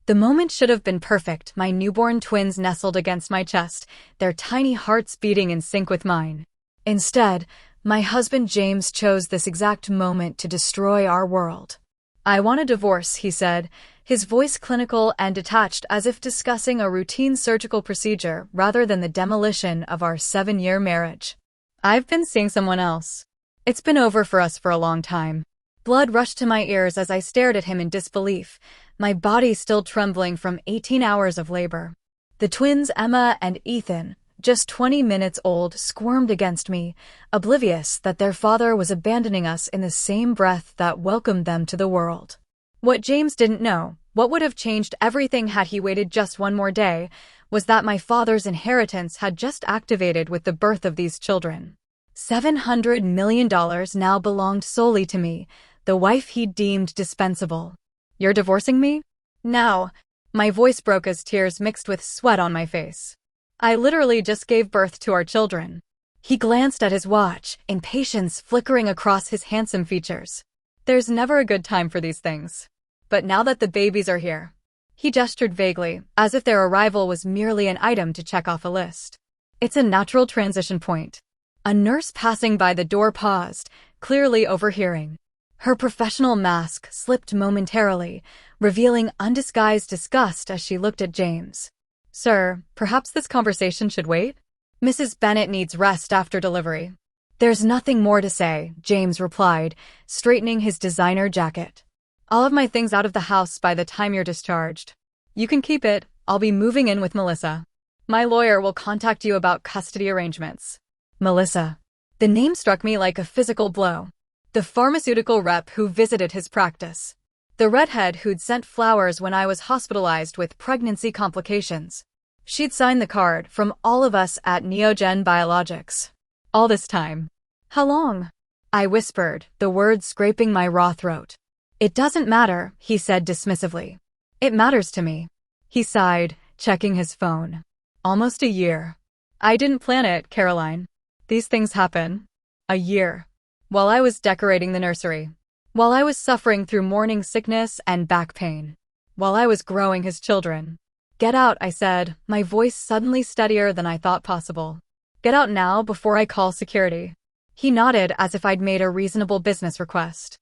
The moment should have been perfect, my newborn twins nestled against my chest, their tiny hearts beating in sync with mine. Instead, my husband James chose this exact moment to destroy our world. "I want a divorce," he said, his voice clinical and detached as if discussing a routine surgical procedure rather than the demolition of our 7-year marriage. "I've been seeing someone else. It's been over for us for a long time." Blood rushed to my ears as I stared at him in disbelief, my body still trembling from 18 hours of labor. The twins Emma and Ethan, just 20 minutes old, squirmed against me, oblivious that their father was abandoning us in the same breath that welcomed them to the world. What James didn't know, what would have changed everything had he waited just one more day, was that my father's inheritance had just activated with the birth of these children. $700 million now belonged solely to me, the wife he'd deemed dispensable. "You're divorcing me? Now?" My voice broke as tears mixed with sweat on my face. "I literally just gave birth to our children." He glanced at his watch, impatience flickering across his handsome features. "There's never a good time for these things. But now that the babies are here." He gestured vaguely, as if their arrival was merely an item to check off a list. "It's a natural transition point." A nurse passing by the door paused, clearly overhearing. Her professional mask slipped momentarily, revealing undisguised disgust as she looked at James. "Sir, perhaps this conversation should wait? Mrs. Bennett needs rest after delivery." "There's nothing more to say," James replied, straightening his designer jacket. "I'll have my things out of the house by the time you're discharged. You can keep it, I'll be moving in with Melissa. My lawyer will contact you about custody arrangements." Melissa. The name struck me like a physical blow. The pharmaceutical rep who visited his practice. The redhead who'd sent flowers when I was hospitalized with pregnancy complications. She'd signed the card from all of us at Neogen Biologics. All this time. "How long?" I whispered, the words scraping my raw throat. "It doesn't matter," he said dismissively. "It matters to me." He sighed, checking his phone. "Almost a year." "I didn't plan it, Caroline. These things happen." A year. While I was decorating the nursery. While I was suffering through morning sickness and back pain. While I was growing his children. "Get out," I said, my voice suddenly steadier than I thought possible. "Get out now before I call security." He nodded as if I'd made a reasonable business request.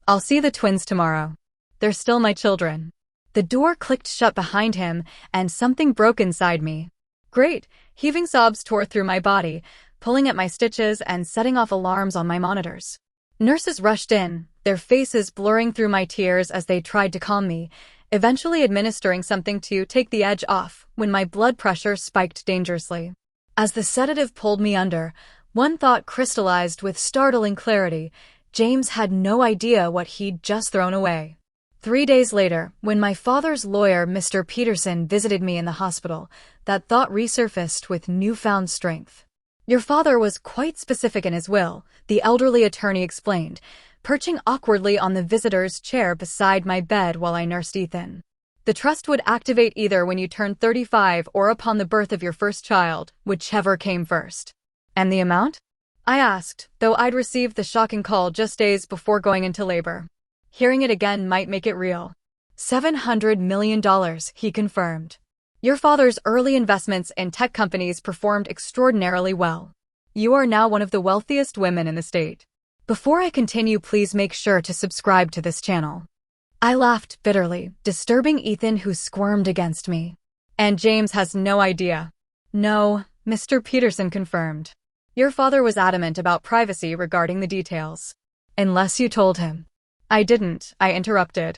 "I'll see the twins tomorrow. They're still my children." The door clicked shut behind him, and something broke inside me. "Great!" Heaving sobs tore through my body, pulling at my stitches and setting off alarms on my monitors. Nurses rushed in, their faces blurring through my tears as they tried to calm me, eventually administering something to take the edge off when my blood pressure spiked dangerously. As the sedative pulled me under, one thought crystallized with startling clarity: James had no idea what he'd just thrown away. 3 days later, when my father's lawyer, Mr. Peterson, visited me in the hospital, that thought resurfaced with newfound strength. "Your father was quite specific in his will," the elderly attorney explained, perching awkwardly on the visitor's chair beside my bed while I nursed Ethan. "The trust would activate either when you turned 35 or upon the birth of your first child, whichever came first." "And the amount?" I asked, though I'd received the shocking call just days before going into labor. Hearing it again might make it real. $700 million, he confirmed. "Your father's early investments in tech companies performed extraordinarily well. You are now one of the wealthiest women in the state." Before I continue, please make sure to subscribe to this channel. I laughed bitterly, disturbing Ethan, who squirmed against me. "And James has no idea." "No," Mr. Peterson confirmed. "Your father was adamant about privacy regarding the details." "Unless you told him." "I didn't," I interrupted.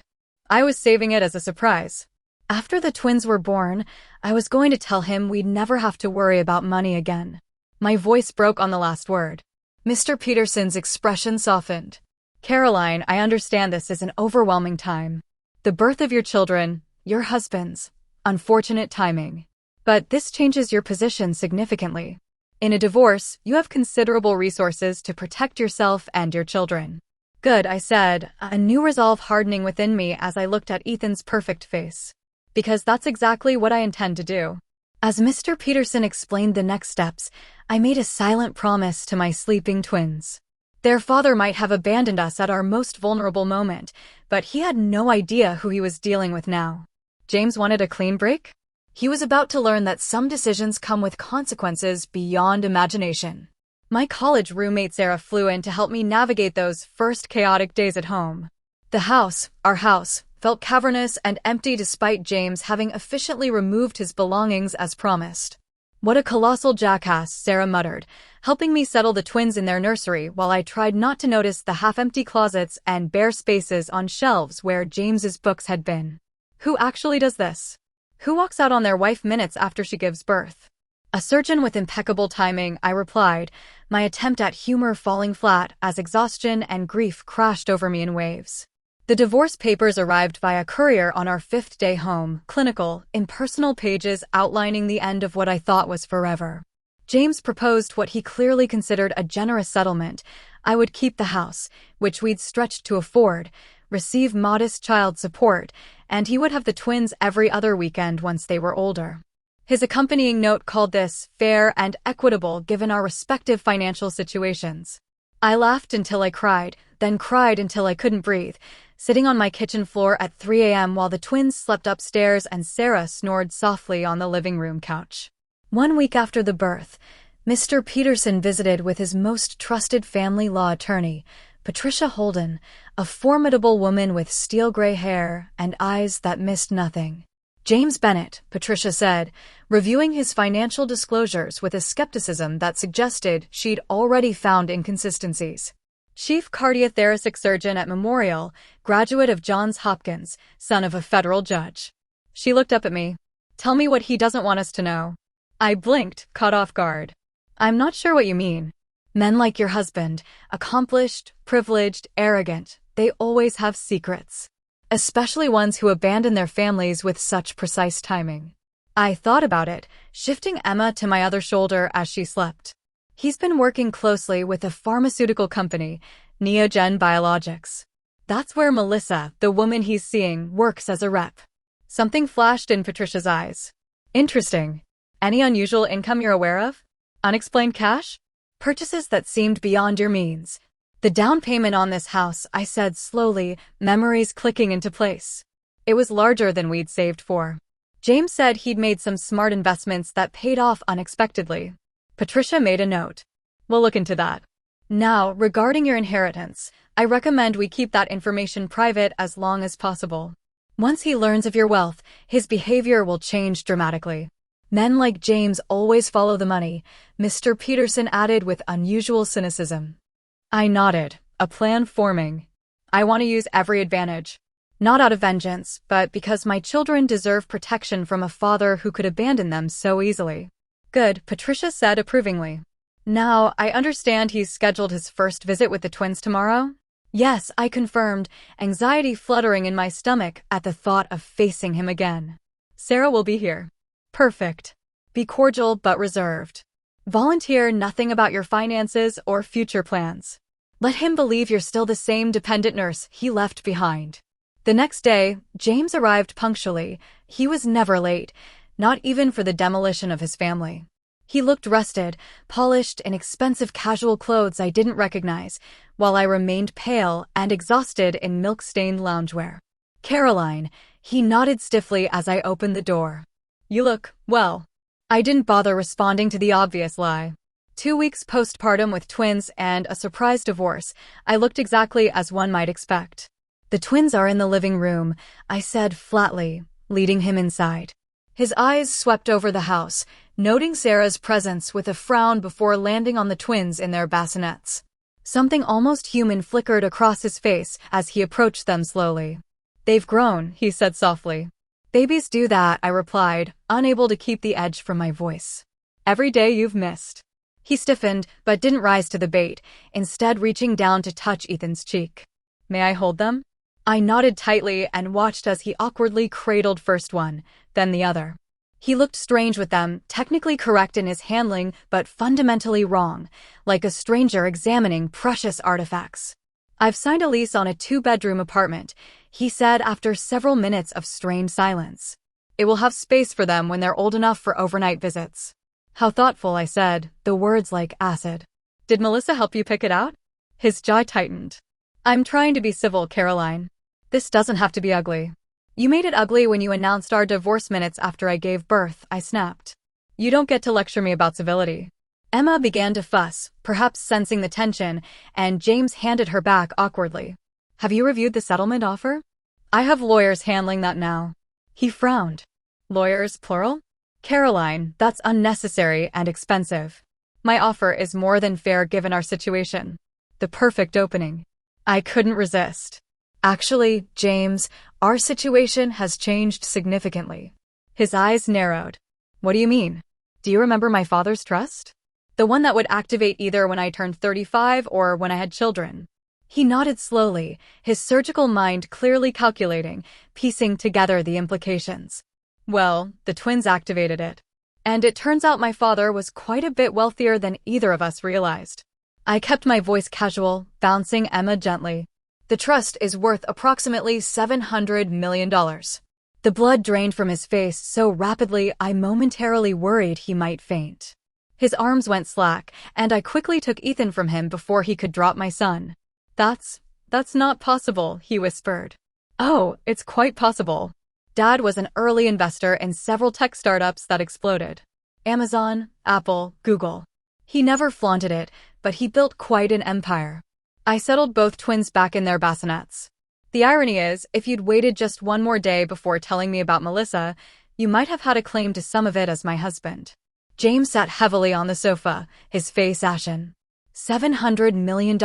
"I was saving it as a surprise. After the twins were born, I was going to tell him we'd never have to worry about money again." My voice broke on the last word. Mr. Peterson's expression softened. "Caroline, I understand this is an overwhelming time. The birth of your children, your husband's, unfortunate timing. But this changes your position significantly. In a divorce, you have considerable resources to protect yourself and your children." "Good," I said, a new resolve hardening within me as I looked at Ethan's perfect face. "Because that's exactly what I intend to do." As Mr. Peterson explained the next steps, I made a silent promise to my sleeping twins. Their father might have abandoned us at our most vulnerable moment, but he had no idea who he was dealing with now. James wanted a clean break? He was about to learn that some decisions come with consequences beyond imagination. My college roommate Sarah flew in to help me navigate those first chaotic days at home. The house, our house, felt cavernous and empty despite James having efficiently removed his belongings as promised. "What a colossal jackass," Sarah muttered, helping me settle the twins in their nursery while I tried not to notice the half-empty closets and bare spaces on shelves where James's books had been. Who actually does this? Who walks out on their wife minutes after she gives birth? A surgeon with impeccable timing, I replied, my attempt at humor falling flat as exhaustion and grief crashed over me in waves. The divorce papers arrived via courier on our 5th day home, clinical, impersonal pages outlining the end of what I thought was forever. James proposed what he clearly considered a generous settlement. I would keep the house, which we'd stretched to afford, receive modest child support, and he would have the twins every other weekend once they were older. His accompanying note called this fair and equitable given our respective financial situations. I laughed until I cried, then cried until I couldn't breathe, sitting on my kitchen floor at 3 a.m. while the twins slept upstairs and Sarah snored softly on the living room couch. 1 week after the birth, Mr. Peterson visited with his most trusted family law attorney, Patricia Holden, a formidable woman with steel gray hair and eyes that missed nothing. James Bennett, Patricia said, reviewing his financial disclosures with a skepticism that suggested she'd already found inconsistencies. Chief cardiothoracic surgeon at Memorial, graduate of Johns Hopkins, son of a federal judge. She looked up at me. Tell me what he doesn't want us to know. I blinked, caught off guard. I'm not sure what you mean. Men like your husband, accomplished, privileged, arrogant, they always have secrets. Especially ones who abandon their families with such precise timing. I thought about it, shifting Emma to my other shoulder as she slept. He's been working closely with a pharmaceutical company, Neogen Biologics. That's where Melissa, the woman he's seeing, works as a rep. Something flashed in Patricia's eyes. Interesting. Any unusual income you're aware of? Unexplained cash? Purchases that seemed beyond your means. The down payment on this house, I said slowly, memories clicking into place. It was larger than we'd saved for. James said he'd made some smart investments that paid off unexpectedly. Patricia made a note. We'll look into that. Now, regarding your inheritance, I recommend we keep that information private as long as possible. Once he learns of your wealth, his behavior will change dramatically. Men like James always follow the money, Mr. Peterson added with unusual cynicism. I nodded, a plan forming. I want to use every advantage. Not out of vengeance, but because my children deserve protection from a father who could abandon them so easily. Good, Patricia said approvingly. Now, I understand he's scheduled his first visit with the twins tomorrow? Yes, I confirmed, anxiety fluttering in my stomach at the thought of facing him again. Sarah will be here. Perfect. Be cordial but reserved. Volunteer nothing about your finances or future plans. Let him believe you're still the same dependent nurse he left behind. The next day, James arrived punctually. He was never late, not even for the demolition of his family. He looked rested, polished in expensive casual clothes I didn't recognize, while I remained pale and exhausted in milk-stained loungewear. Caroline, he nodded stiffly as I opened the door. You look, well. I didn't bother responding to the obvious lie. 2 weeks postpartum with twins and a surprise divorce, I looked exactly as one might expect. The twins are in the living room, I said flatly, leading him inside. His eyes swept over the house, noting Sarah's presence with a frown before landing on the twins in their bassinets. Something almost human flickered across his face as he approached them slowly. They've grown, he said softly. Babies do that, I replied, unable to keep the edge from my voice. Every day you've missed. He stiffened, but didn't rise to the bait, instead reaching down to touch Ethan's cheek. May I hold them? I nodded tightly and watched as he awkwardly cradled first one, then the other. He looked strange with them, technically correct in his handling, but fundamentally wrong, like a stranger examining precious artifacts. I've signed a lease on a 2-bedroom apartment, he said after several minutes of strained silence. It will have space for them when they're old enough for overnight visits. How thoughtful, I said, the words like acid. Did Melissa help you pick it out? His jaw tightened. I'm trying to be civil, Caroline. This doesn't have to be ugly. You made it ugly when you announced our divorce minutes after I gave birth, I snapped. You don't get to lecture me about civility. Emma began to fuss, perhaps sensing the tension, and James handed her back awkwardly. Have you reviewed the settlement offer? I have lawyers handling that now. He frowned. Lawyers, plural? Caroline, that's unnecessary and expensive. My offer is more than fair given our situation. The perfect opening. I couldn't resist. Actually, James, our situation has changed significantly. His eyes narrowed. What do you mean? Do you remember my father's trust? The one that would activate either when I turned 35 or when I had children. He nodded slowly, his surgical mind clearly calculating, piecing together the implications. Well, the twins activated it. And it turns out my father was quite a bit wealthier than either of us realized. I kept my voice casual, bouncing Emma gently. The trust is worth approximately $700 million. The blood drained from his face so rapidly I momentarily worried he might faint. His arms went slack, and I quickly took Ethan from him before he could drop my son. That's not possible, he whispered. Oh, it's quite possible. Dad was an early investor in several tech startups that exploded. Amazon, Apple, Google. He never flaunted it, but he built quite an empire. I settled both twins back in their bassinets. The irony is, if you'd waited just one more day before telling me about Melissa, you might have had a claim to some of it as my husband. James sat heavily on the sofa, his face ashen. $700 million,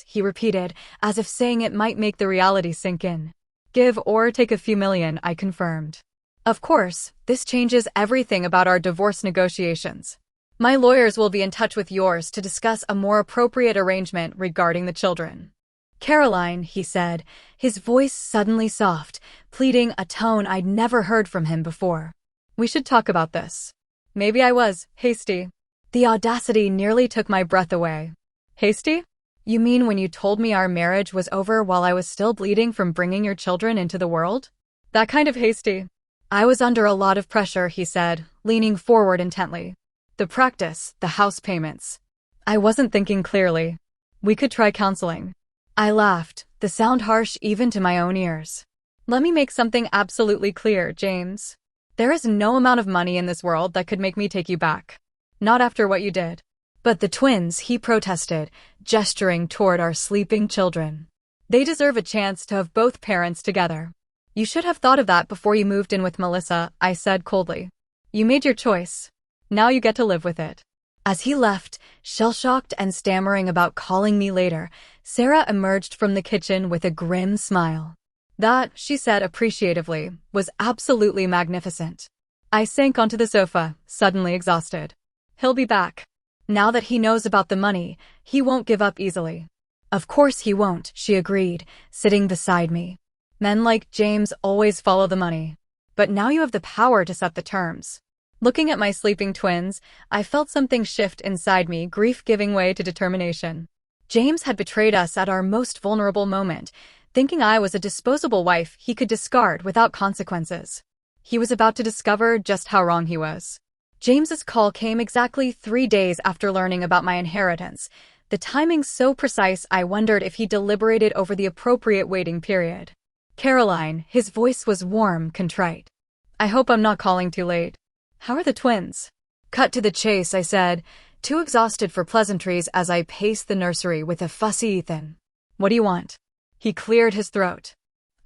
he repeated, as if saying it might make the reality sink in. Give or take a few million, I confirmed. Of course, this changes everything about our divorce negotiations. My lawyers will be in touch with yours to discuss a more appropriate arrangement regarding the children. Caroline, he said, his voice suddenly soft, pleading a tone I'd never heard from him before. We should talk about this. Maybe I was hasty. The audacity nearly took my breath away. Hasty? You mean when you told me our marriage was over while I was still bleeding from bringing your children into the world? That kind of hasty. I was under a lot of pressure, he said, leaning forward intently. The practice, the house payments. I wasn't thinking clearly. We could try counseling. I laughed, the sound harsh even to my own ears. Let me make something absolutely clear, James. There is no amount of money in this world that could make me take you back. Not after what you did. But the twins, he protested, gesturing toward our sleeping children. They deserve a chance to have both parents together. You should have thought of that before you moved in with Melissa, I said coldly. You made your choice. Now you get to live with it. As he left, shell-shocked and stammering about calling me later, Sarah emerged from the kitchen with a grim smile. That, she said appreciatively, was absolutely magnificent. I sank onto the sofa, suddenly exhausted. He'll be back. Now that he knows about the money, he won't give up easily. Of course he won't, she agreed, sitting beside me. Men like James always follow the money. But now you have the power to set the terms. Looking at my sleeping twins, I felt something shift inside me, grief giving way to determination. James had betrayed us at our most vulnerable moment, thinking I was a disposable wife he could discard without consequences. He was about to discover just how wrong he was. James's call came exactly 3 days after learning about my inheritance, the timing so precise I wondered if he deliberated over the appropriate waiting period. Caroline, his voice was warm, contrite. I hope I'm not calling too late. How are the twins? Cut to the chase, I said, too exhausted for pleasantries as I paced the nursery with a fussy Ethan. What do you want? He cleared his throat.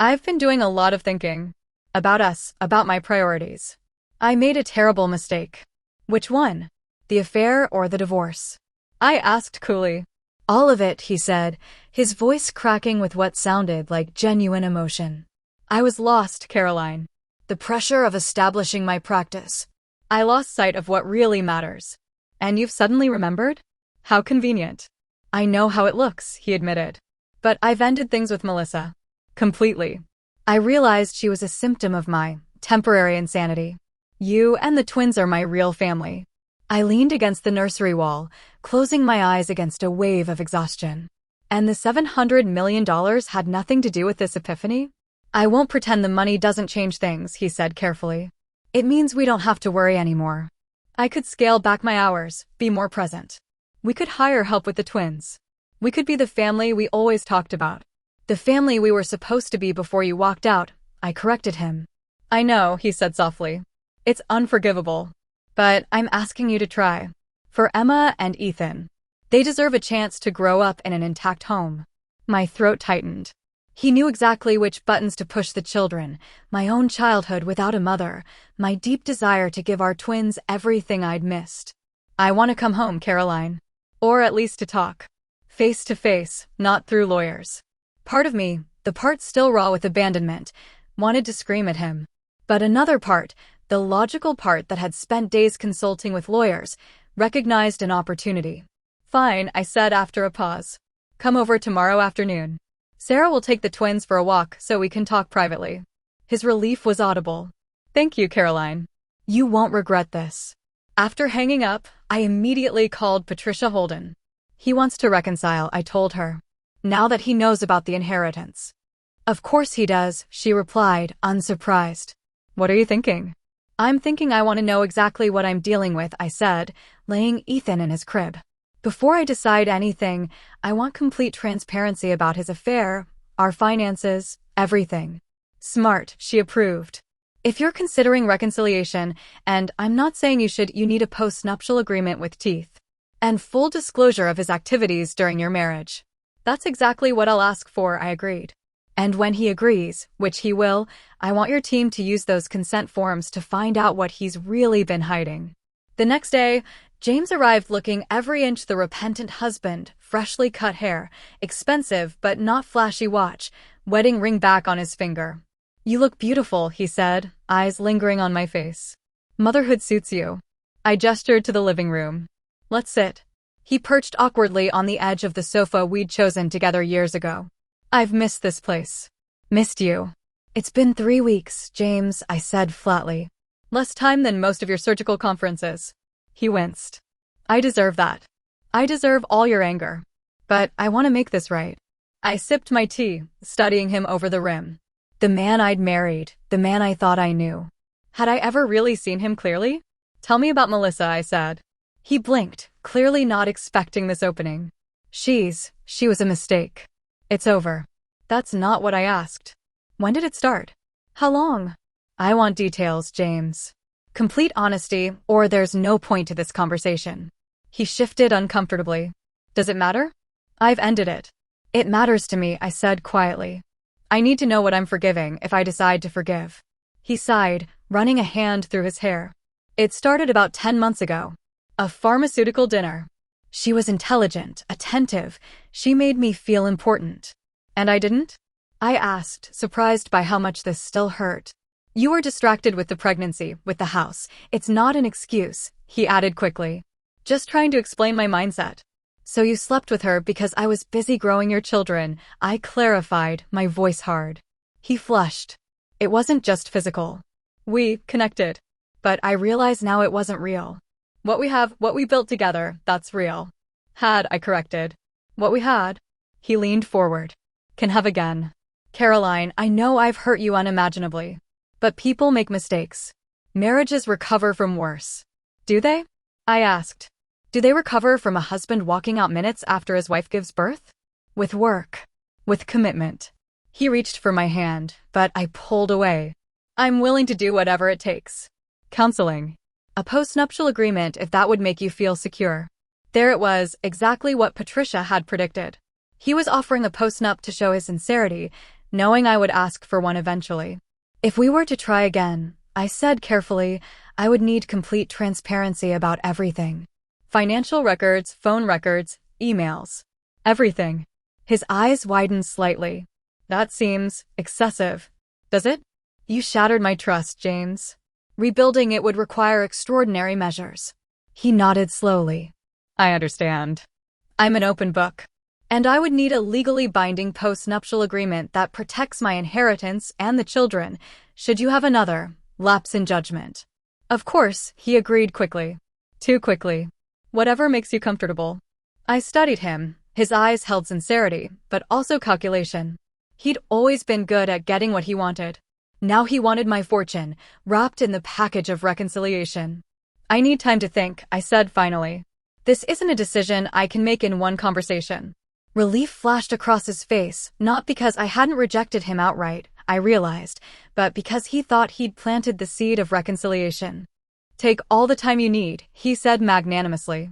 I've been doing a lot of thinking. About us, about my priorities. I made a terrible mistake. Which one? The affair or the divorce? I asked coolly. All of it, he said, his voice cracking with what sounded like genuine emotion. I was lost, Caroline. The pressure of establishing my practice. I lost sight of what really matters. And you've suddenly remembered? How convenient. I know how it looks, he admitted. But I've ended things with Melissa. Completely. I realized she was a symptom of my temporary insanity. You and the twins are my real family. I leaned against the nursery wall, closing my eyes against a wave of exhaustion. And the $700 million had nothing to do with this epiphany? I won't pretend the money doesn't change things, he said carefully. It means we don't have to worry anymore. I could scale back my hours, be more present. We could hire help with the twins. We could be the family we always talked about. The family we were supposed to be before you walked out, I corrected him. I know, he said softly. It's unforgivable. But I'm asking you to try. For Emma and Ethan. They deserve a chance to grow up in an intact home. My throat tightened. He knew exactly which buttons to push the children, my own childhood without a mother, my deep desire to give our twins everything I'd missed. I want to come home, Caroline. Or at least to talk. Face to face, not through lawyers. Part of me, the part still raw with abandonment, wanted to scream at him. But another part, the logical part that had spent days consulting with lawyers, recognized an opportunity. Fine, I said after a pause. Come over tomorrow afternoon. Sarah will take the twins for a walk so we can talk privately. His relief was audible. Thank you, Caroline. You won't regret this. After hanging up, I immediately called Patricia Holden. He wants to reconcile, I told her. Now that he knows about the inheritance. Of course he does, she replied, unsurprised. What are you thinking? I'm thinking I want to know exactly what I'm dealing with, I said, laying Ethan in his crib. Before I decide anything, I want complete transparency about his affair, our finances, everything. Smart, she approved. If you're considering reconciliation, and I'm not saying you need a post-nuptial agreement with teeth, and full disclosure of his activities during your marriage. That's exactly what I'll ask for, I agreed. And when he agrees, which he will, I want your team to use those consent forms to find out what he's really been hiding. The next day, James arrived looking every inch the repentant husband, freshly cut hair, expensive but not flashy watch, wedding ring back on his finger. You look beautiful, he said, eyes lingering on my face. Motherhood suits you. I gestured to the living room. Let's sit. He perched awkwardly on the edge of the sofa we'd chosen together years ago. I've missed this place. Missed you. It's been 3 weeks, James, I said flatly. Less time than most of your surgical conferences. He winced. I deserve that. I deserve all your anger. But I want to make this right. I sipped my tea, studying him over the rim. The man I'd married, the man I thought I knew. Had I ever really seen him clearly? Tell me about Melissa, I said. He blinked, clearly not expecting this opening. She was a mistake. It's over. That's not what I asked. When did it start? How long? I want details, James. Complete honesty, or there's no point to this conversation. He shifted uncomfortably. Does it matter? I've ended it. It matters to me, I said quietly. I need to know what I'm forgiving if I decide to forgive. He sighed, running a hand through his hair. It started about 10 months ago. A pharmaceutical dinner. She was intelligent, attentive. She made me feel important. And I didn't? I asked, surprised by how much this still hurt. You were distracted with the pregnancy, with the house. It's not an excuse, he added quickly. Just trying to explain my mindset. So you slept with her because I was busy growing your children, I clarified, my voice hard. He flushed. It wasn't just physical. We connected. But I realize now it wasn't real. What we built together, that's real. I corrected. What we had. He leaned forward. Can have again. Caroline, I know I've hurt you unimaginably. But people make mistakes. Marriages recover from worse. Do they? I asked. Do they recover from a husband walking out minutes after his wife gives birth? With work. With commitment. He reached for my hand, but I pulled away. I'm willing to do whatever it takes. Counseling. A postnuptial agreement if that would make you feel secure. There it was, exactly what Patricia had predicted. He was offering a postnup to show his sincerity, knowing I would ask for one eventually. If we were to try again, I said carefully, I would need complete transparency about everything. Financial records, phone records, emails. Everything. His eyes widened slightly. That seems excessive. Does it? You shattered my trust, James. Rebuilding it would require extraordinary measures. He nodded slowly. I understand. I'm an open book. And I would need a legally binding post-nuptial agreement that protects my inheritance and the children, should you have another lapse in judgment. Of course, he agreed quickly. Too quickly. Whatever makes you comfortable. I studied him. His eyes held sincerity, but also calculation. He'd always been good at getting what he wanted. Now he wanted my fortune, wrapped in the package of reconciliation. I need time to think, I said finally. This isn't a decision I can make in one conversation. Relief flashed across his face, not because I hadn't rejected him outright. I realized, but because he thought he'd planted the seed of reconciliation. "Take all the time you need," he said magnanimously.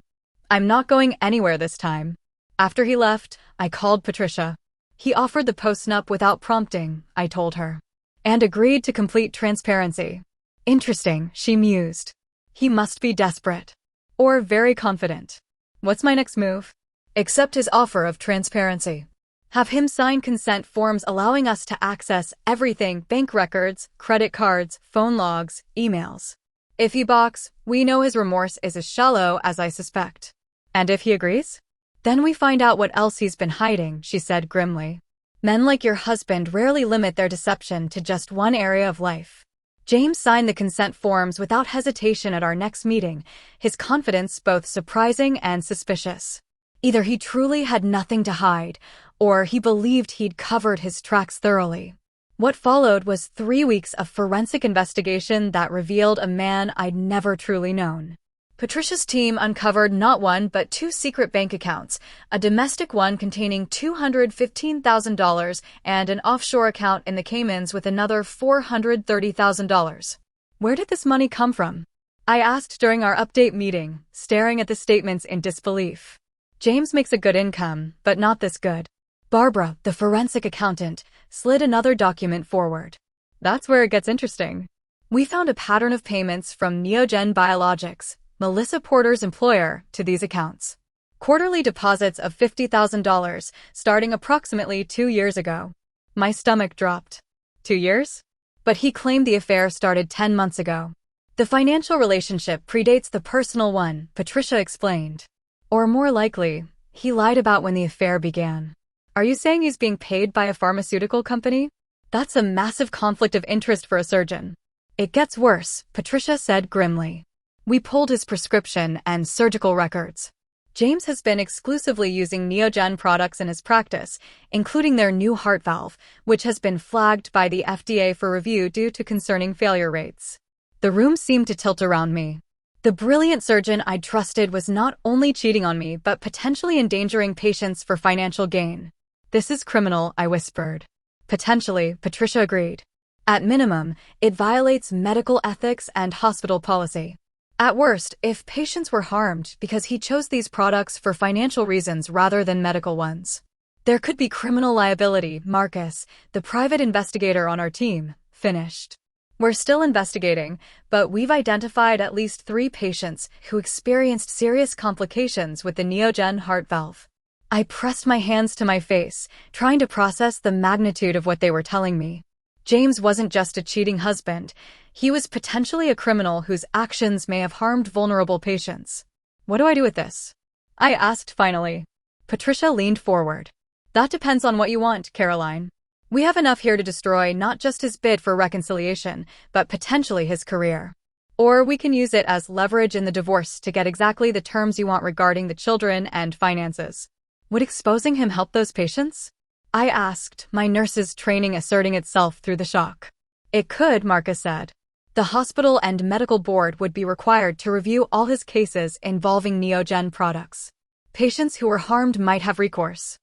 "I'm not going anywhere this time." After he left, I called Patricia. "He offered the post-nup without prompting," I told her, "and agreed to complete transparency." "Interesting," she mused. "He must be desperate. Or very confident. What's my next move?" "Accept his offer of transparency. Have him sign consent forms allowing us to access everything: bank records, credit cards, phone logs, emails. If he balks, we know his remorse is as shallow as I suspect. And if he agrees? Then we find out what else he's been hiding," she said grimly. "Men like your husband rarely limit their deception to just one area of life." James signed the consent forms without hesitation at our next meeting, his confidence both surprising and suspicious. Either he truly had nothing to hide, or he believed he'd covered his tracks thoroughly. What followed was 3 weeks of forensic investigation that revealed a man I'd never truly known. Patricia's team uncovered not one but 2 secret bank accounts, a domestic one containing $215,000 and an offshore account in the Caymans with another $430,000. Where did this money come from? I asked during our update meeting, staring at the statements in disbelief. James makes a good income, but not this good. Barbara, the forensic accountant, slid another document forward. That's where it gets interesting. We found a pattern of payments from Neogen Biologics, Melissa Porter's employer, to these accounts. Quarterly deposits of $50,000, starting approximately 2 years ago. My stomach dropped. 2 years? But he claimed the affair started 10 months ago. The financial relationship predates the personal one, Patricia explained. Or more likely, he lied about when the affair began. Are you saying he's being paid by a pharmaceutical company? That's a massive conflict of interest for a surgeon. It gets worse, Patricia said grimly. We pulled his prescription and surgical records. James has been exclusively using Neogen products in his practice, including their new heart valve, which has been flagged by the FDA for review due to concerning failure rates. The room seemed to tilt around me. The brilliant surgeon I'd trusted was not only cheating on me but potentially endangering patients for financial gain. This is criminal, I whispered. Potentially, Patricia agreed. At minimum, it violates medical ethics and hospital policy. At worst, if patients were harmed because he chose these products for financial reasons rather than medical ones, there could be criminal liability. Marcus, the private investigator on our team, finished. We're still investigating, but we've identified at least 3 patients who experienced serious complications with the Neogen heart valve. I pressed my hands to my face, trying to process the magnitude of what they were telling me. James wasn't just a cheating husband. He was potentially a criminal whose actions may have harmed vulnerable patients. What do I do with this? I asked finally. Patricia leaned forward. That depends on what you want, Caroline. We have enough here to destroy not just his bid for reconciliation, but potentially his career. Or we can use it as leverage in the divorce to get exactly the terms you want regarding the children and finances. Would exposing him help those patients? I asked, my nurse's training asserting itself through the shock. It could, Marcus said. The hospital and medical board would be required to review all his cases involving Neogen products. Patients who were harmed might have recourse.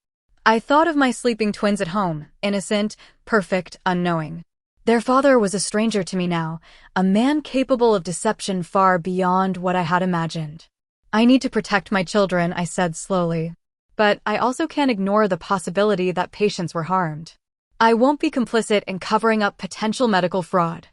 I thought of my sleeping twins at home, innocent, perfect, unknowing. Their father was a stranger to me now, a man capable of deception far beyond what I had imagined. I need to protect my children, I said slowly. But I also can't ignore the possibility that patients were harmed. I won't be complicit in covering up potential medical fraud.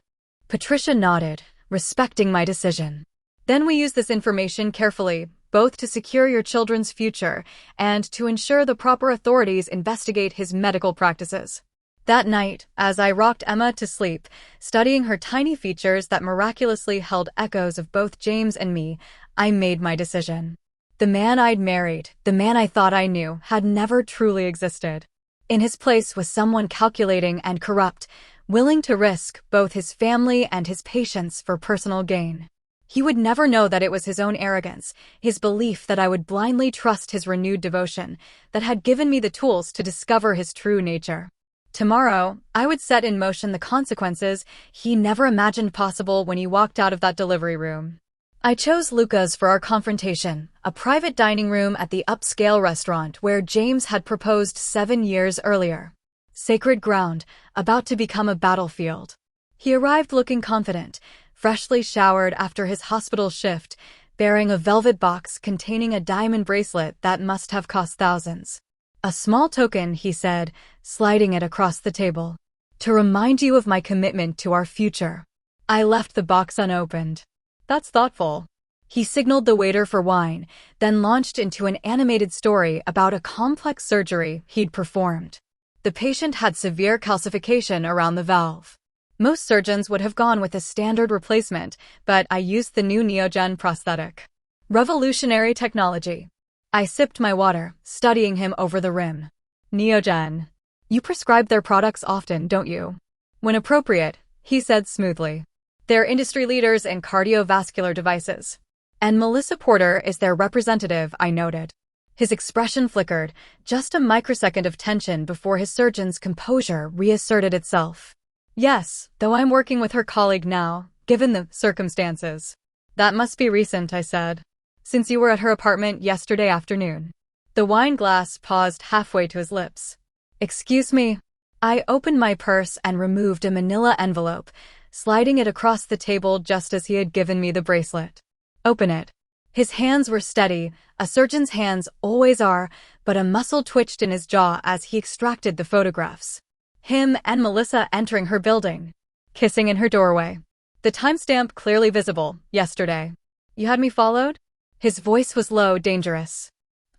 Patricia nodded, respecting my decision. Then we use this information carefully, both to secure your children's future and to ensure the proper authorities investigate his medical practices. That night, as I rocked Emma to sleep, studying her tiny features that miraculously held echoes of both James and me, I made my decision. The man I'd married, the man I thought I knew, had never truly existed. In his place was someone calculating and corrupt, willing to risk both his family and his patients for personal gain. He would never know that it was his own arrogance, his belief that I would blindly trust his renewed devotion, that had given me the tools to discover his true nature. Tomorrow, I would set in motion the consequences he never imagined possible when he walked out of that delivery room. I chose Luca's for our confrontation, a private dining room at the upscale restaurant where James had proposed 7 years earlier. Sacred ground, about to become a battlefield. He arrived looking confident, freshly showered after his hospital shift, bearing a velvet box containing a diamond bracelet that must have cost thousands. A small token, he said, sliding it across the table. To remind you of my commitment to our future. I left the box unopened. That's thoughtful. He signaled the waiter for wine, then launched into an animated story about a complex surgery he'd performed. The patient had severe calcification around the valve. Most surgeons would have gone with a standard replacement, but I used the new Neogen prosthetic. Revolutionary technology. I sipped my water, studying him over the rim. Neogen. You prescribe their products often, don't you? When appropriate, he said smoothly. They're industry leaders in cardiovascular devices. And Melissa Porter is their representative, I noted. His expression flickered, just a microsecond of tension before his surgeon's composure reasserted itself. Yes, though I'm working with her colleague now, given the circumstances. That must be recent, I said. Since you were at her apartment yesterday afternoon. The wine glass paused halfway to his lips. Excuse me. I opened my purse and removed a manila envelope, sliding it across the table just as he had given me the bracelet. Open it. His hands were steady, a surgeon's hands always are, but a muscle twitched in his jaw as he extracted the photographs. Him and Melissa entering her building, kissing in her doorway. The timestamp clearly visible, yesterday. You had me followed? His voice was low, dangerous.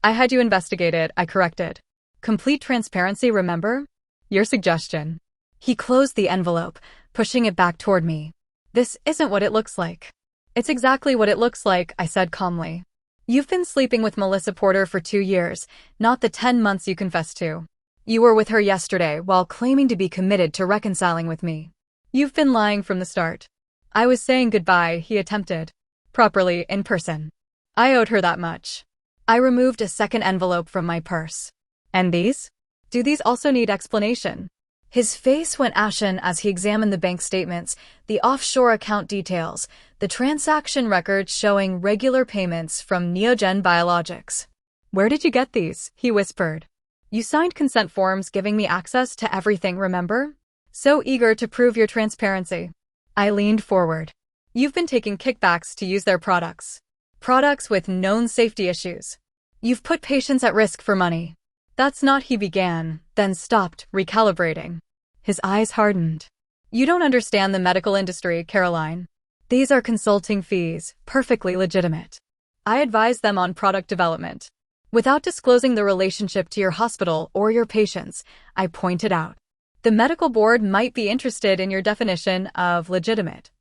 I had you investigated, I corrected. Complete transparency, remember? Your suggestion. He closed the envelope, pushing it back toward me. This isn't what it looks like. It's exactly what it looks like, I said calmly. You've been sleeping with Melissa Porter for 2 years, not the 10 months you confessed to. You were with her yesterday while claiming to be committed to reconciling with me. You've been lying from the start. I was saying goodbye, he attempted. Properly, in person. I owed her that much. I removed a second envelope from my purse. And these? Do these also need explanation? His face went ashen as he examined the bank statements, the offshore account details, the transaction records showing regular payments from Neogen Biologics. Where did you get these? He whispered. You signed consent forms giving me access to everything, remember? So eager to prove your transparency. I leaned forward. You've been taking kickbacks to use their products. Products with known safety issues. You've put patients at risk for money. That's not, he began, then stopped, recalibrating. His eyes hardened. You don't understand the medical industry, Caroline. These are consulting fees, perfectly legitimate. I advise them on product development. Without disclosing the relationship to your hospital or your patients, I pointed out. The medical board might be interested in your definition of legitimate.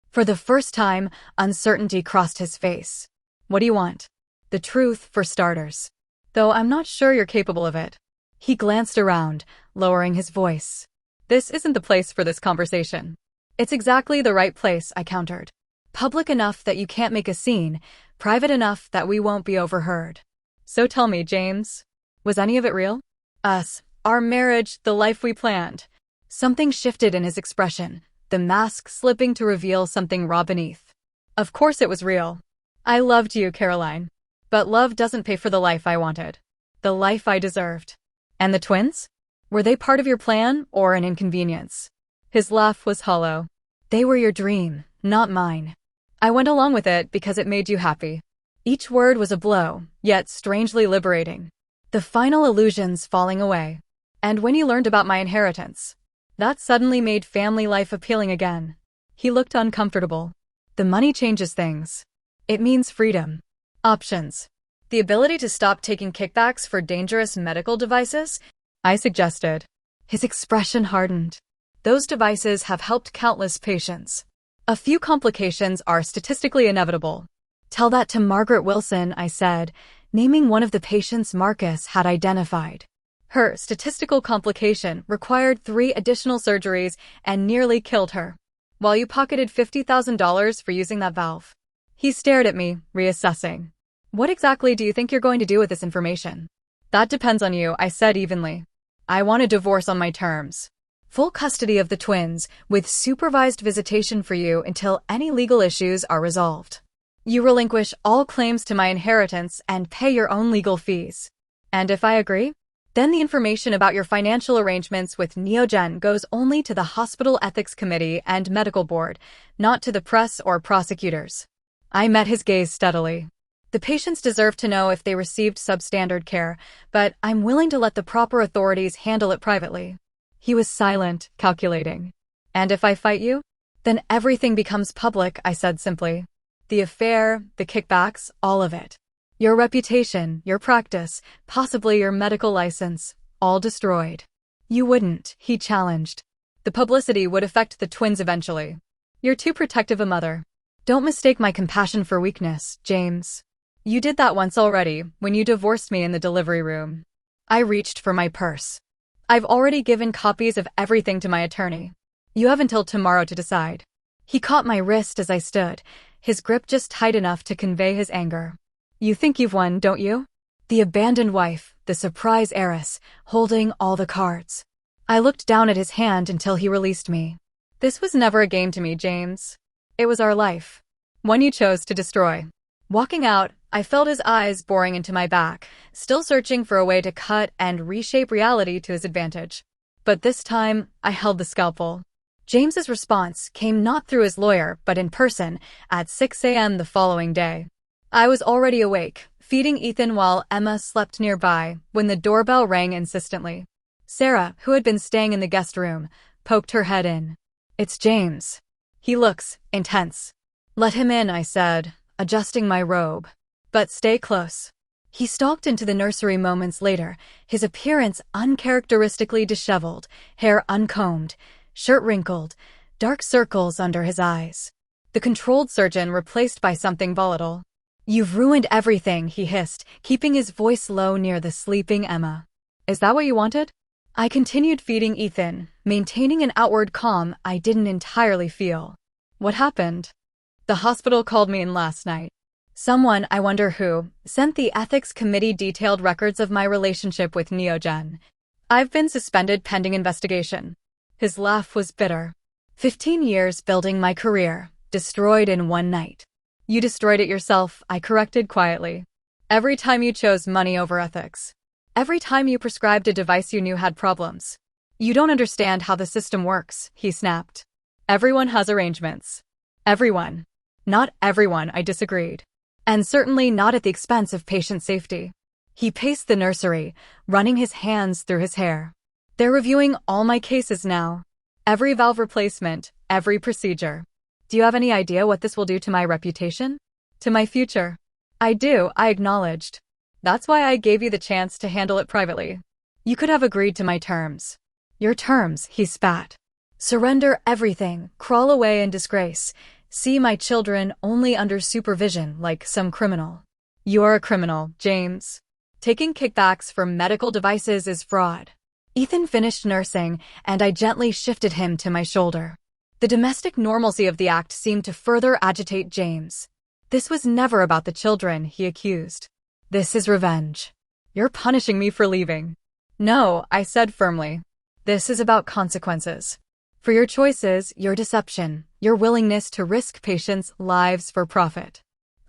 For the first time, uncertainty crossed his face. What do you want? The truth, for starters. Though I'm not sure you're capable of it. He glanced around, lowering his voice. This isn't the place for this conversation. It's exactly the right place, I countered. Public enough that you can't make a scene, private enough that we won't be overheard. So tell me, James, was any of it real? Us, our marriage, the life we planned. Something shifted in his expression, the mask slipping to reveal something raw beneath. Of course it was real. I loved you, Caroline. But love doesn't pay for the life I wanted. The life I deserved. And the twins? Were they part of your plan or an inconvenience? His laugh was hollow. They were your dream, not mine. I went along with it because it made you happy. Each word was a blow, yet strangely liberating. The final illusions falling away. And when you learned about my inheritance, that suddenly made family life appealing again. He looked uncomfortable. The money changes things. It means freedom. Options. The ability to stop taking kickbacks for dangerous medical devices? I suggested. His expression hardened. Those devices have helped countless patients. A few complications are statistically inevitable. Tell that to Margaret Wilson, I said, naming one of the patients Marcus had identified. Her statistical complication required 3 additional surgeries and nearly killed her. While you pocketed $50,000 for using that valve. He stared at me, reassessing. What exactly do you think you're going to do with this information? That depends on you, I said evenly. I want a divorce on my terms. Full custody of the twins, with supervised visitation for you until any legal issues are resolved. You relinquish all claims to my inheritance and pay your own legal fees. And if I agree? Then the information about your financial arrangements with Neogen goes only to the hospital ethics committee and medical board, not to the press or prosecutors. I met his gaze steadily. The patients deserve to know if they received substandard care, but I'm willing to let the proper authorities handle it privately. He was silent, calculating. And if I fight you? Then everything becomes public, I said simply. The affair, the kickbacks, all of it. Your reputation, your practice, possibly your medical license, all destroyed. You wouldn't, he challenged. The publicity would affect the twins eventually. You're too protective a mother. Don't mistake my compassion for weakness, James. You did that once already, when you divorced me in the delivery room. I reached for my purse. I've already given copies of everything to my attorney. You have until tomorrow to decide. He caught my wrist as I stood, his grip just tight enough to convey his anger. You think you've won, don't you? The abandoned wife, the surprise heiress, holding all the cards. I looked down at his hand until he released me. This was never a game to me, James. It was our life. One you chose to destroy. Walking out, I felt his eyes boring into my back, still searching for a way to cut and reshape reality to his advantage. But this time, I held the scalpel. James's response came not through his lawyer, but in person, at 6 a.m. the following day. I was already awake, feeding Ethan while Emma slept nearby, when the doorbell rang insistently. Sarah, who had been staying in the guest room, poked her head in. It's James. He looks intense. Let him in, I said, adjusting my robe. But stay close. He stalked into the nursery moments later, his appearance uncharacteristically disheveled, hair uncombed, shirt wrinkled, dark circles under his eyes. The controlled surgeon replaced by something volatile. You've ruined everything, he hissed, keeping his voice low near the sleeping Emma. Is that what you wanted? I continued feeding Ethan, maintaining an outward calm I didn't entirely feel. What happened? The hospital called me in last night. Someone, I wonder who, sent the ethics committee detailed records of my relationship with Neogen. I've been suspended pending investigation. His laugh was bitter. 15 years building my career, destroyed in one night. You destroyed it yourself, I corrected quietly. Every time you chose money over ethics. Every time you prescribed a device you knew had problems. You don't understand how the system works, he snapped. Everyone has arrangements. Everyone. Not everyone, I disagreed. And certainly not at the expense of patient safety. He paced the nursery, running his hands through his hair. They're reviewing all my cases now. Every valve replacement, every procedure. Do you have any idea what this will do to my reputation? To my future? I do, I acknowledged. That's why I gave you the chance to handle it privately. You could have agreed to my terms. Your terms, he spat. Surrender everything, crawl away in disgrace. See my children only under supervision like some criminal. You are a criminal, James. Taking kickbacks for medical devices is fraud. Ethan finished nursing, and I gently shifted him to my shoulder. The domestic normalcy of the act seemed to further agitate James. This was never about the children, he accused. This is revenge. You're punishing me for leaving. No, I said firmly. This is about consequences. For your choices, your deception, your willingness to risk patients' lives for profit.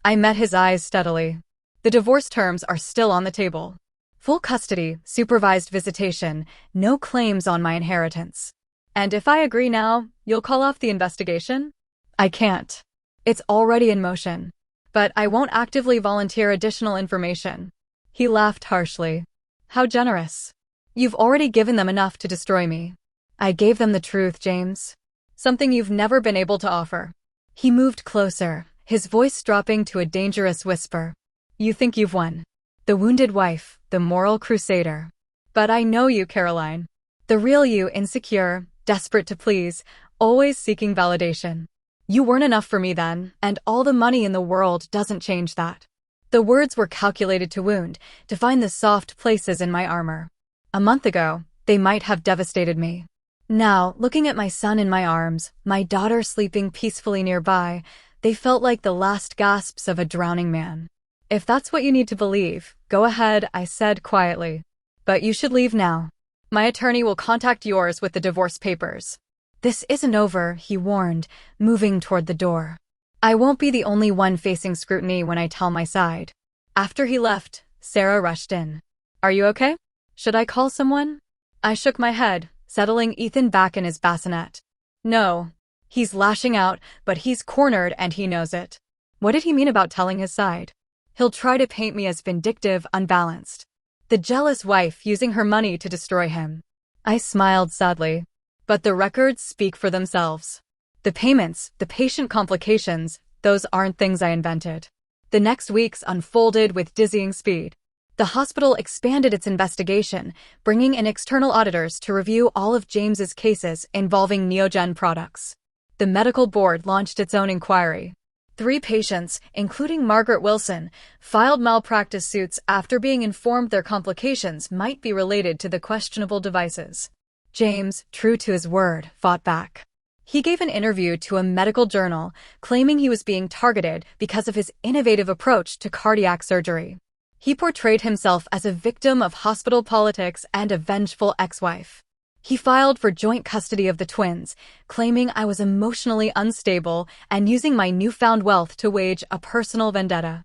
I met his eyes steadily. The divorce terms are still on the table. Full custody, supervised visitation, no claims on my inheritance. And if I agree now, you'll call off the investigation? I can't. It's already in motion. But I won't actively volunteer additional information. He laughed harshly. How generous. You've already given them enough to destroy me. I gave them the truth, James. Something you've never been able to offer. He moved closer, his voice dropping to a dangerous whisper. You think you've won. The wounded wife, the moral crusader. But I know you, Caroline. The real you, insecure, desperate to please, always seeking validation. You weren't enough for me then, and all the money in the world doesn't change that. The words were calculated to wound, to find the soft places in my armor. A month ago, they might have devastated me. Now, looking at my son in my arms, my daughter sleeping peacefully nearby, they felt like the last gasps of a drowning man. If that's what you need to believe, go ahead, I said quietly. But you should leave now. My attorney will contact yours with the divorce papers. This isn't over, he warned, moving toward the door. I won't be the only one facing scrutiny when I tell my side. After he left, Sarah rushed in. Are you okay? Should I call someone? I shook my head, settling Ethan back in his bassinet. No. He's lashing out, but he's cornered and he knows it. What did he mean about telling his side? He'll try to paint me as vindictive, unbalanced. The jealous wife using her money to destroy him. I smiled sadly. But the records speak for themselves. The payments, the patient complications, those aren't things I invented. The next weeks unfolded with dizzying speed. The hospital expanded its investigation, bringing in external auditors to review all of James's cases involving Neogen products. The medical board launched its own inquiry. 3 patients, including Margaret Wilson, filed malpractice suits after being informed their complications might be related to the questionable devices. James, true to his word, fought back. He gave an interview to a medical journal, claiming he was being targeted because of his innovative approach to cardiac surgery. He portrayed himself as a victim of hospital politics and a vengeful ex-wife. He filed for joint custody of the twins, claiming I was emotionally unstable and using my newfound wealth to wage a personal vendetta.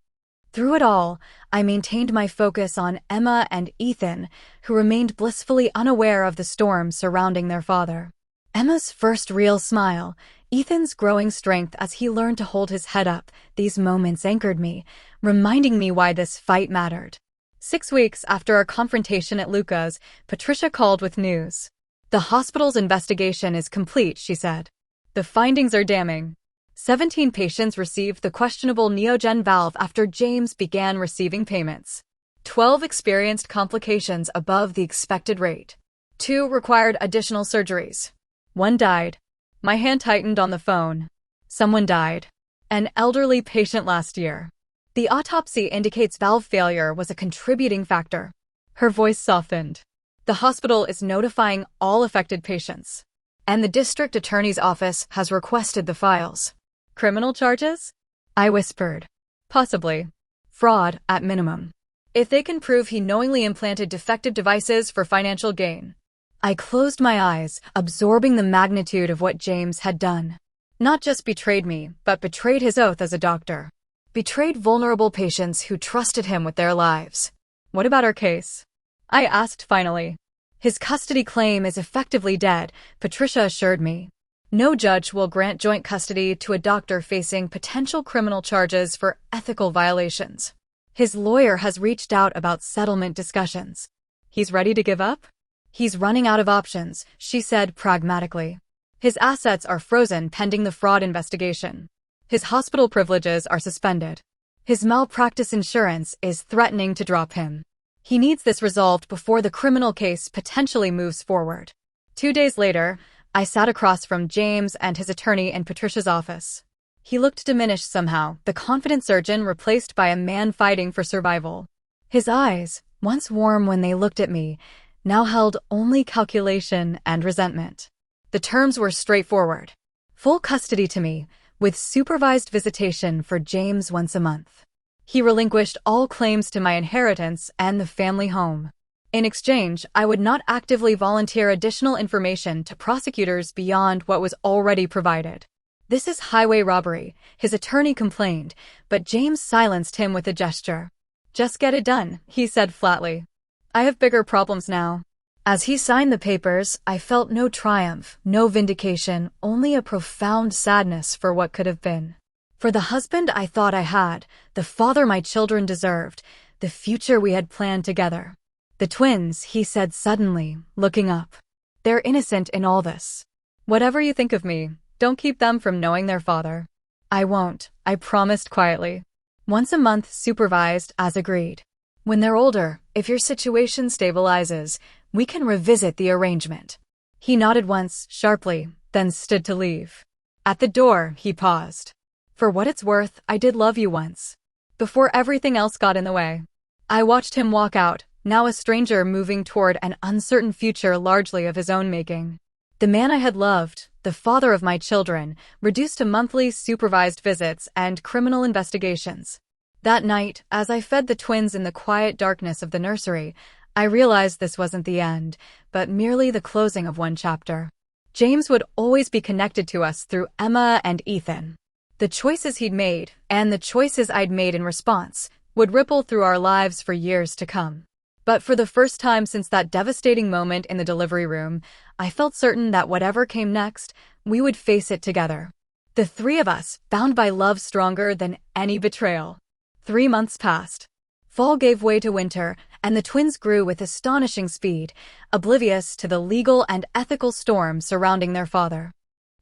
Through it all, I maintained my focus on Emma and Ethan, who remained blissfully unaware of the storm surrounding their father. Emma's first real smile, Ethan's growing strength as he learned to hold his head up, these moments anchored me, reminding me why this fight mattered. 6 weeks after our confrontation at Luca's, Patricia called with news. The hospital's investigation is complete, she said. The findings are damning. 17 patients received the questionable Neogen valve after James began receiving payments. 12 experienced complications above the expected rate. 2 required additional surgeries. 1 died. My hand tightened on the phone. Someone died. An elderly patient last year. The autopsy indicates valve failure was a contributing factor. Her voice softened. The hospital is notifying all affected patients. And the district attorney's office has requested the files. Criminal charges? I whispered. Possibly. Fraud, at minimum. If they can prove he knowingly implanted defective devices for financial gain. I closed my eyes, absorbing the magnitude of what James had done. Not just betrayed me, but betrayed his oath as a doctor. Betrayed vulnerable patients who trusted him with their lives. What about our case? I asked finally. His custody claim is effectively dead, Patricia assured me. No judge will grant joint custody to a doctor facing potential criminal charges for ethical violations. His lawyer has reached out about settlement discussions. He's ready to give up? He's running out of options, she said pragmatically. His assets are frozen pending the fraud investigation. His hospital privileges are suspended. His malpractice insurance is threatening to drop him. He needs this resolved before the criminal case potentially moves forward. 2 days later, I sat across from James and his attorney in Patricia's office. He looked diminished somehow, the confident surgeon replaced by a man fighting for survival. His eyes, once warm when they looked at me, now held only calculation and resentment. The terms were straightforward. Full custody to me, with supervised visitation for James once a month. He relinquished all claims to my inheritance and the family home. In exchange, I would not actively volunteer additional information to prosecutors beyond what was already provided. This is highway robbery, his attorney complained, but James silenced him with a gesture. Just get it done, he said flatly. I have bigger problems now. As he signed the papers, I felt no triumph, no vindication, only a profound sadness for what could have been. For the husband I thought I had, the father my children deserved, the future we had planned together. The twins, he said suddenly, looking up. They're innocent in all this. Whatever you think of me, don't keep them from knowing their father. I won't, I promised quietly. Once a month supervised as agreed. When they're older, if your situation stabilizes, we can revisit the arrangement. He nodded once, sharply, then stood to leave. At the door, he paused. For what it's worth, I did love you once. Before everything else got in the way. I watched him walk out, now a stranger moving toward an uncertain future largely of his own making. The man I had loved, the father of my children, reduced to monthly supervised visits and criminal investigations. That night, as I fed the twins in the quiet darkness of the nursery, I realized this wasn't the end, but merely the closing of one chapter. James would always be connected to us through Emma and Ethan. The choices he'd made, and the choices I'd made in response, would ripple through our lives for years to come. But for the first time since that devastating moment in the delivery room, I felt certain that whatever came next, we would face it together. The three of us, bound by love stronger than any betrayal. 3 months passed. Fall gave way to winter, and the twins grew with astonishing speed, oblivious to the legal and ethical storm surrounding their father.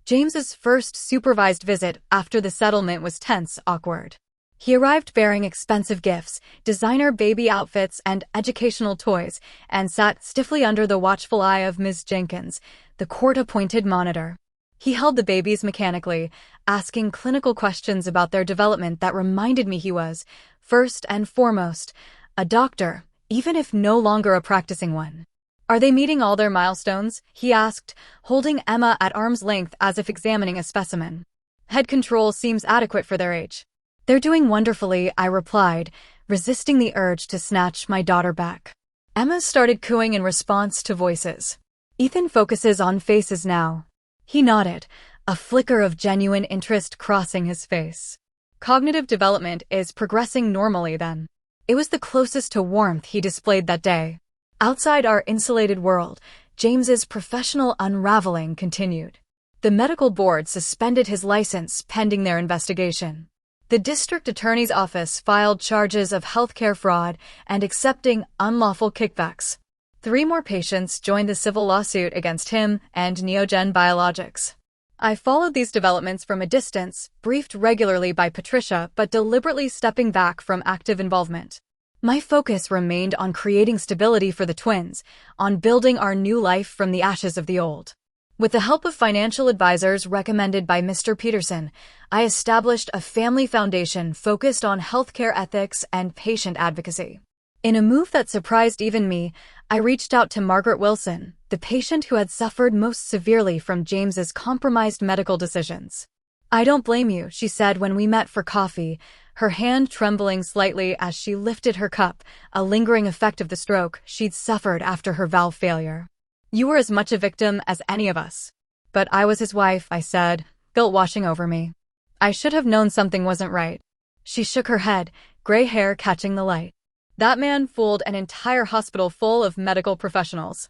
James's first supervised visit after the settlement was tense, awkward. He arrived bearing expensive gifts, designer baby outfits, and educational toys, and sat stiffly under the watchful eye of Ms. Jenkins, the court-appointed monitor. He held the babies mechanically, asking clinical questions about their development that reminded me he was, first and foremost, a doctor, even if no longer a practicing one. "Are they meeting all their milestones?" he asked, holding Emma at arm's length as if examining a specimen. "Head control seems adequate for their age." "They're doing wonderfully," I replied, resisting the urge to snatch my daughter back. Emma started cooing in response to voices. "Ethan focuses on faces now." He nodded, a flicker of genuine interest crossing his face. "Cognitive development is progressing normally then." It was the closest to warmth he displayed that day. Outside our insulated world, James's professional unraveling continued. The medical board suspended his license pending their investigation. The district attorney's office filed charges of healthcare fraud and accepting unlawful kickbacks. 3 more patients joined the civil lawsuit against him and Neogen Biologics. I followed these developments from a distance, briefed regularly by Patricia but deliberately stepping back from active involvement. My focus remained on creating stability for the twins, on building our new life from the ashes of the old. With the help of financial advisors recommended by Mr. Peterson, I established a family foundation focused on healthcare ethics and patient advocacy. In a move that surprised even me, I reached out to Margaret Wilson, the patient who had suffered most severely from James's compromised medical decisions. "I don't blame you," she said when we met for coffee, her hand trembling slightly as she lifted her cup, a lingering effect of the stroke she'd suffered after her valve failure. "You were as much a victim as any of us." "But I was his wife," I said, guilt washing over me. "I should have known something wasn't right." She shook her head, gray hair catching the light. "That man fooled an entire hospital full of medical professionals.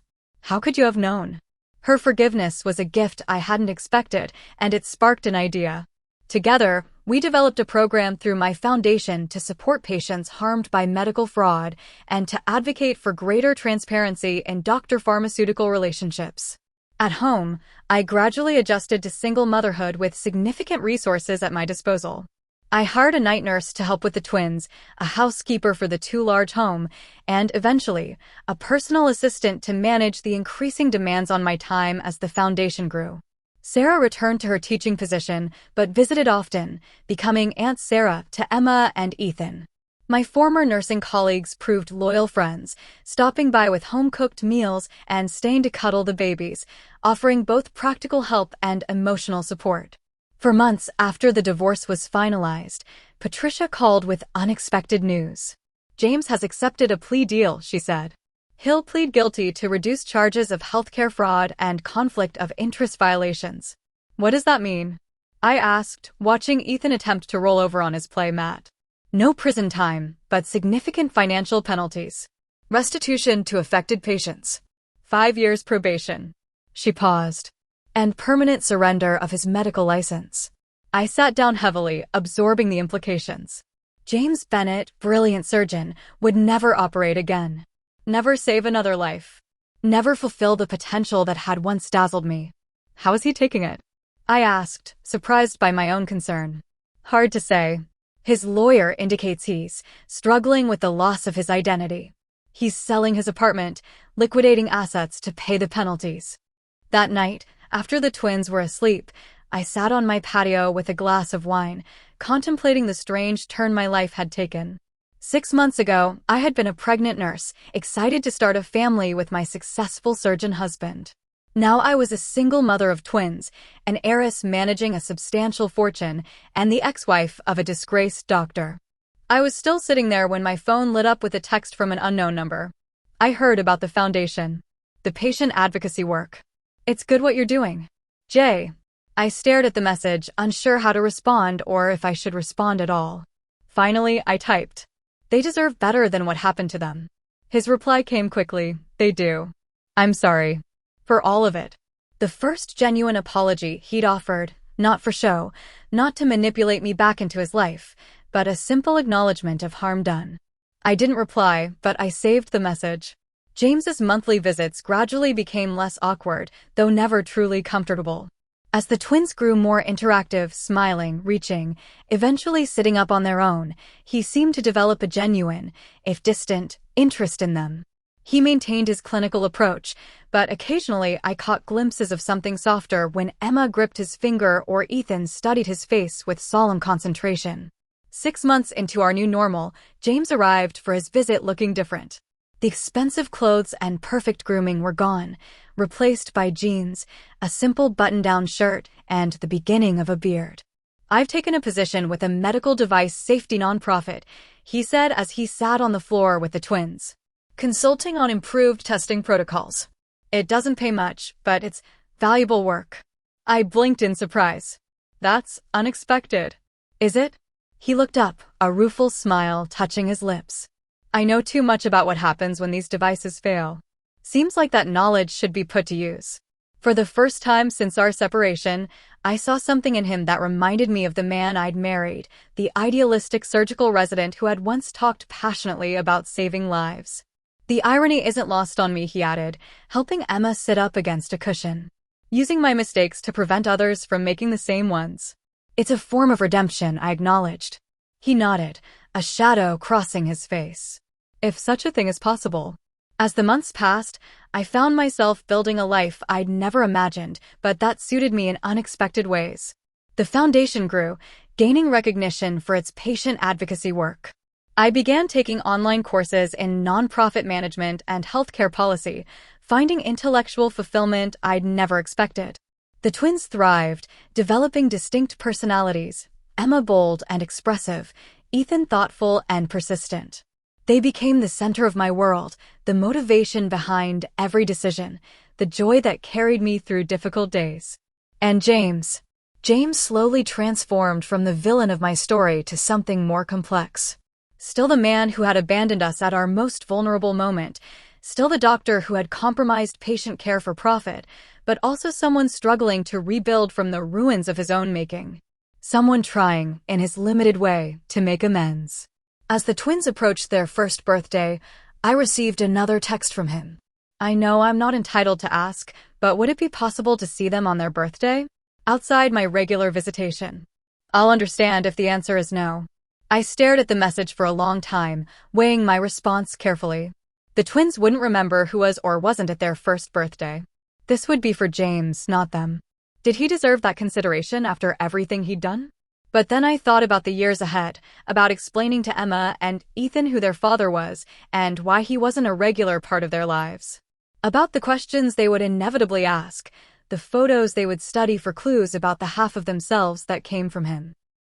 How could you have known?" Her forgiveness was a gift I hadn't expected, and it sparked an idea. Together, we developed a program through my foundation to support patients harmed by medical fraud and to advocate for greater transparency in doctor-pharmaceutical relationships. At home, I gradually adjusted to single motherhood with significant resources at my disposal. I hired a night nurse to help with the twins, a housekeeper for the too-large home, and eventually, a personal assistant to manage the increasing demands on my time as the foundation grew. Sarah returned to her teaching position, but visited often, becoming Aunt Sarah to Emma and Ethan. My former nursing colleagues proved loyal friends, stopping by with home-cooked meals and staying to cuddle the babies, offering both practical help and emotional support. For months after the divorce was finalized, Patricia called with unexpected news. "James has accepted a plea deal," she said. "He'll plead guilty to reduced charges of healthcare fraud and conflict of interest violations." "What does that mean?" I asked, watching Ethan attempt to roll over on his play mat. "No prison time, but significant financial penalties. Restitution to affected patients. 5 years probation." She paused. "And permanent surrender of his medical license." I sat down heavily, absorbing the implications. James Bennett, brilliant surgeon, would never operate again. Never save another life. Never fulfill the potential that had once dazzled me. How is he taking it? I asked, surprised by my own concern. Hard to say. His lawyer indicates he's struggling with the loss of his identity. He's selling his apartment, liquidating assets to pay the penalties. That night, after the twins were asleep, I sat on my patio with a glass of wine, contemplating the strange turn my life had taken. 6 months ago, I had been a pregnant nurse, excited to start a family with my successful surgeon husband. Now I was a single mother of twins, an heiress managing a substantial fortune, and the ex-wife of a disgraced doctor. I was still sitting there when my phone lit up with a text from an unknown number. I heard about the foundation. The patient advocacy work. It's good what you're doing. Jay. I stared at the message, unsure how to respond or if I should respond at all. Finally, I typed. They deserve better than what happened to them. His reply came quickly. They do. I'm sorry. For all of it. The first genuine apology he'd offered, not for show, not to manipulate me back into his life, but a simple acknowledgement of harm done. I didn't reply, but I saved the message. James's monthly visits gradually became less awkward, though never truly comfortable. As the twins grew more interactive, smiling, reaching, eventually sitting up on their own, he seemed to develop a genuine, if distant, interest in them. He maintained his clinical approach, but occasionally I caught glimpses of something softer when Emma gripped his finger or Ethan studied his face with solemn concentration. 6 months into our new normal, James arrived for his visit looking different. The expensive clothes and perfect grooming were gone, replaced by jeans, a simple button-down shirt, and the beginning of a beard. I've taken a position with a medical device safety nonprofit, he said as he sat on the floor with the twins, consulting on improved testing protocols. It doesn't pay much, but it's valuable work. I blinked in surprise. That's unexpected. Is it? He looked up, a rueful smile touching his lips. I know too much about what happens when these devices fail. Seems like that knowledge should be put to use. For the first time since our separation, I saw something in him that reminded me of the man I'd married, the idealistic surgical resident who had once talked passionately about saving lives. The irony isn't lost on me, he added, helping Emma sit up against a cushion. Using my mistakes to prevent others from making the same ones. It's a form of redemption, I acknowledged. He nodded, a shadow crossing his face. If such a thing is possible. As the months passed, I found myself building a life I'd never imagined, but that suited me in unexpected ways. The foundation grew, gaining recognition for its patient advocacy work. I began taking online courses in nonprofit management and healthcare policy, finding intellectual fulfillment I'd never expected. The twins thrived, developing distinct personalities, Emma bold and expressive, Ethan thoughtful and persistent. They became the center of my world, the motivation behind every decision, the joy that carried me through difficult days. And James slowly transformed from the villain of my story to something more complex. Still the man who had abandoned us at our most vulnerable moment, still the doctor who had compromised patient care for profit, but also someone struggling to rebuild from the ruins of his own making. Someone trying, in his limited way, to make amends. As the twins approached their first birthday, I received another text from him. I know I'm not entitled to ask, but would it be possible to see them on their birthday? Outside my regular visitation. I'll understand if the answer is no. I stared at the message for a long time, weighing my response carefully. The twins wouldn't remember who was or wasn't at their first birthday. This would be for James, not them. Did he deserve that consideration after everything he'd done? But then I thought about the years ahead, about explaining to Emma and Ethan who their father was, and why he wasn't a regular part of their lives. About the questions they would inevitably ask, the photos they would study for clues about the half of themselves that came from him.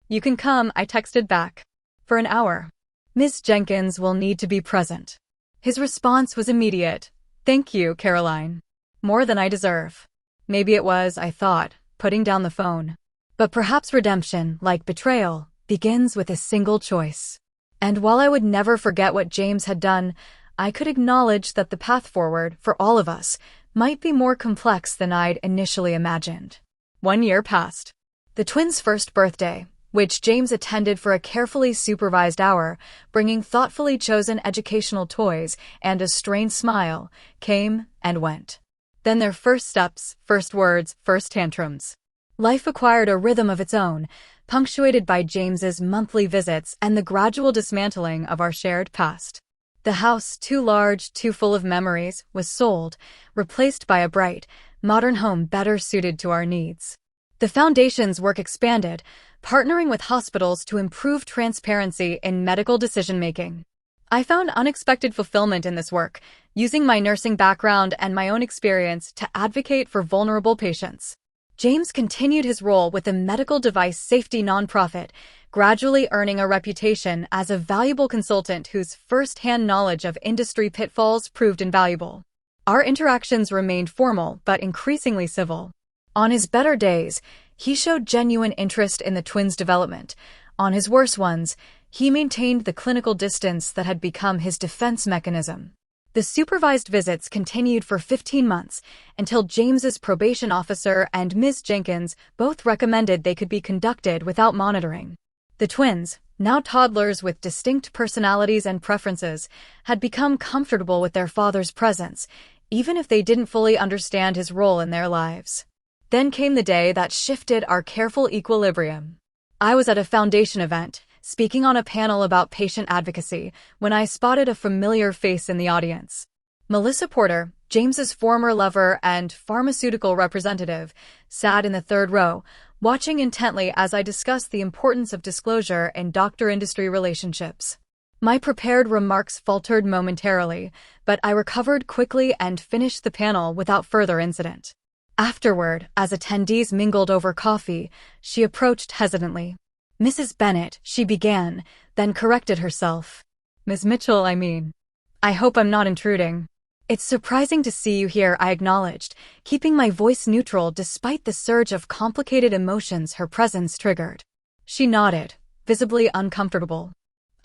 You can come, I texted back. For an hour. Ms. Jenkins will need to be present. His response was immediate. Thank you, Caroline. More than I deserve. Maybe it was, I thought, putting down the phone. But perhaps redemption, like betrayal, begins with a single choice. And while I would never forget what James had done, I could acknowledge that the path forward, for all of us, might be more complex than I'd initially imagined. 1 year passed. The twins' first birthday, which James attended for a carefully supervised hour, bringing thoughtfully chosen educational toys and a strained smile, came and went. Then their first steps, first words, first tantrums. Life acquired a rhythm of its own, punctuated by James's monthly visits and the gradual dismantling of our shared past. The house, too large, too full of memories, was sold, replaced by a bright, modern home better suited to our needs. The Foundation's work expanded, partnering with hospitals to improve transparency in medical decision-making. I found unexpected fulfillment in this work, using my nursing background and my own experience to advocate for vulnerable patients. James continued his role with the medical device safety nonprofit, gradually earning a reputation as a valuable consultant whose first-hand knowledge of industry pitfalls proved invaluable. Our interactions remained formal but increasingly civil. On his better days, he showed genuine interest in the twins' development. On his worse ones, he maintained the clinical distance that had become his defense mechanism. The supervised visits continued for 15 months until James's probation officer and Ms. Jenkins both recommended they could be conducted without monitoring. The twins, now toddlers with distinct personalities and preferences, had become comfortable with their father's presence, even if they didn't fully understand his role in their lives. Then came the day that shifted our careful equilibrium. I was at a foundation event, speaking on a panel about patient advocacy, when I spotted a familiar face in the audience. Melissa Porter, James's former lover and pharmaceutical representative, sat in the third row, watching intently as I discussed the importance of disclosure in doctor-industry relationships. My prepared remarks faltered momentarily, but I recovered quickly and finished the panel without further incident. Afterward, as attendees mingled over coffee, she approached hesitantly. "Mrs. Bennett," she began, then corrected herself. "Ms. Mitchell, I mean. I hope I'm not intruding." "It's surprising to see you here," I acknowledged, keeping my voice neutral despite the surge of complicated emotions her presence triggered. She nodded, visibly uncomfortable.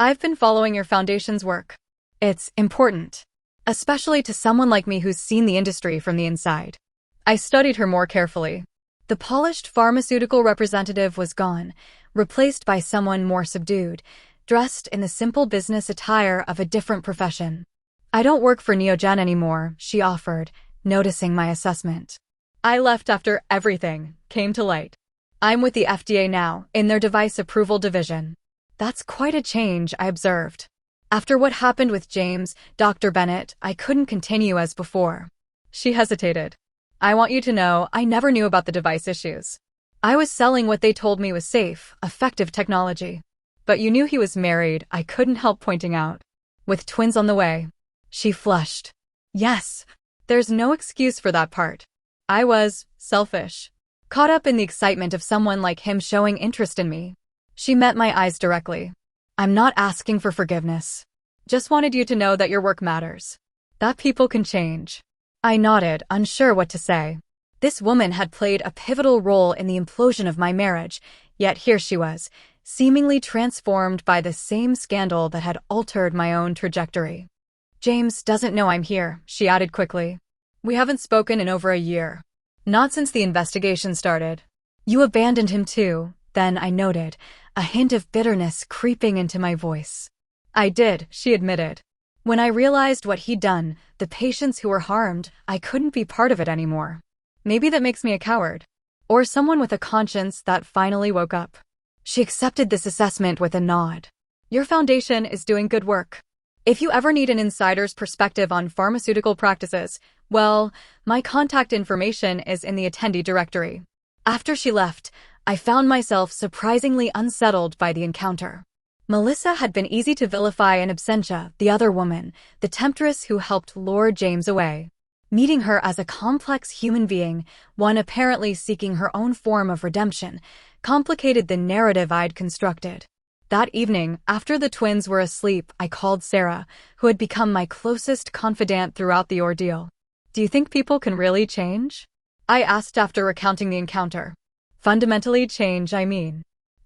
"I've been following your foundation's work. It's important, especially to someone like me who's seen the industry from the inside." I studied her more carefully. The polished pharmaceutical representative was gone, replaced by someone more subdued, dressed in the simple business attire of a different profession. "I don't work for Neogen anymore," she offered, noticing my assessment. "I left after everything came to light. I'm with the FDA now, in their device approval division." "That's quite a change," I observed. "After what happened with James, Dr. Bennett, I couldn't continue as before." She hesitated. "I want you to know I never knew about the device issues. I was selling what they told me was safe, effective technology. But you knew he was married," I couldn't help pointing out. "With twins on the way." She flushed. "Yes, there's no excuse for that part. I was selfish, caught up in the excitement of someone like him showing interest in me." She met my eyes directly. "I'm not asking for forgiveness. Just wanted you to know that your work matters. That people can change." I nodded, unsure what to say. This woman had played a pivotal role in the implosion of my marriage, yet here she was, seemingly transformed by the same scandal that had altered my own trajectory. "James doesn't know I'm here," she added quickly. "We haven't spoken in over a year. Not since the investigation started." "You abandoned him too," then I noted, a hint of bitterness creeping into my voice. "I did," she admitted. "When I realized what he'd done, the patients who were harmed, I couldn't be part of it anymore. Maybe that makes me a coward. Or someone with a conscience that finally woke up." She accepted this assessment with a nod. "Your foundation is doing good work. If you ever need an insider's perspective on pharmaceutical practices, well, my contact information is in the attendee directory." After she left, I found myself surprisingly unsettled by the encounter. Melissa had been easy to vilify in absentia, the other woman, the temptress who helped lure James away. Meeting her as a complex human being, one apparently seeking her own form of redemption, complicated the narrative I'd constructed. That evening, after the twins were asleep, I called Sarah, who had become my closest confidant throughout the ordeal. "Do you think people can really change?" I asked after recounting the encounter. "Fundamentally change, I mean.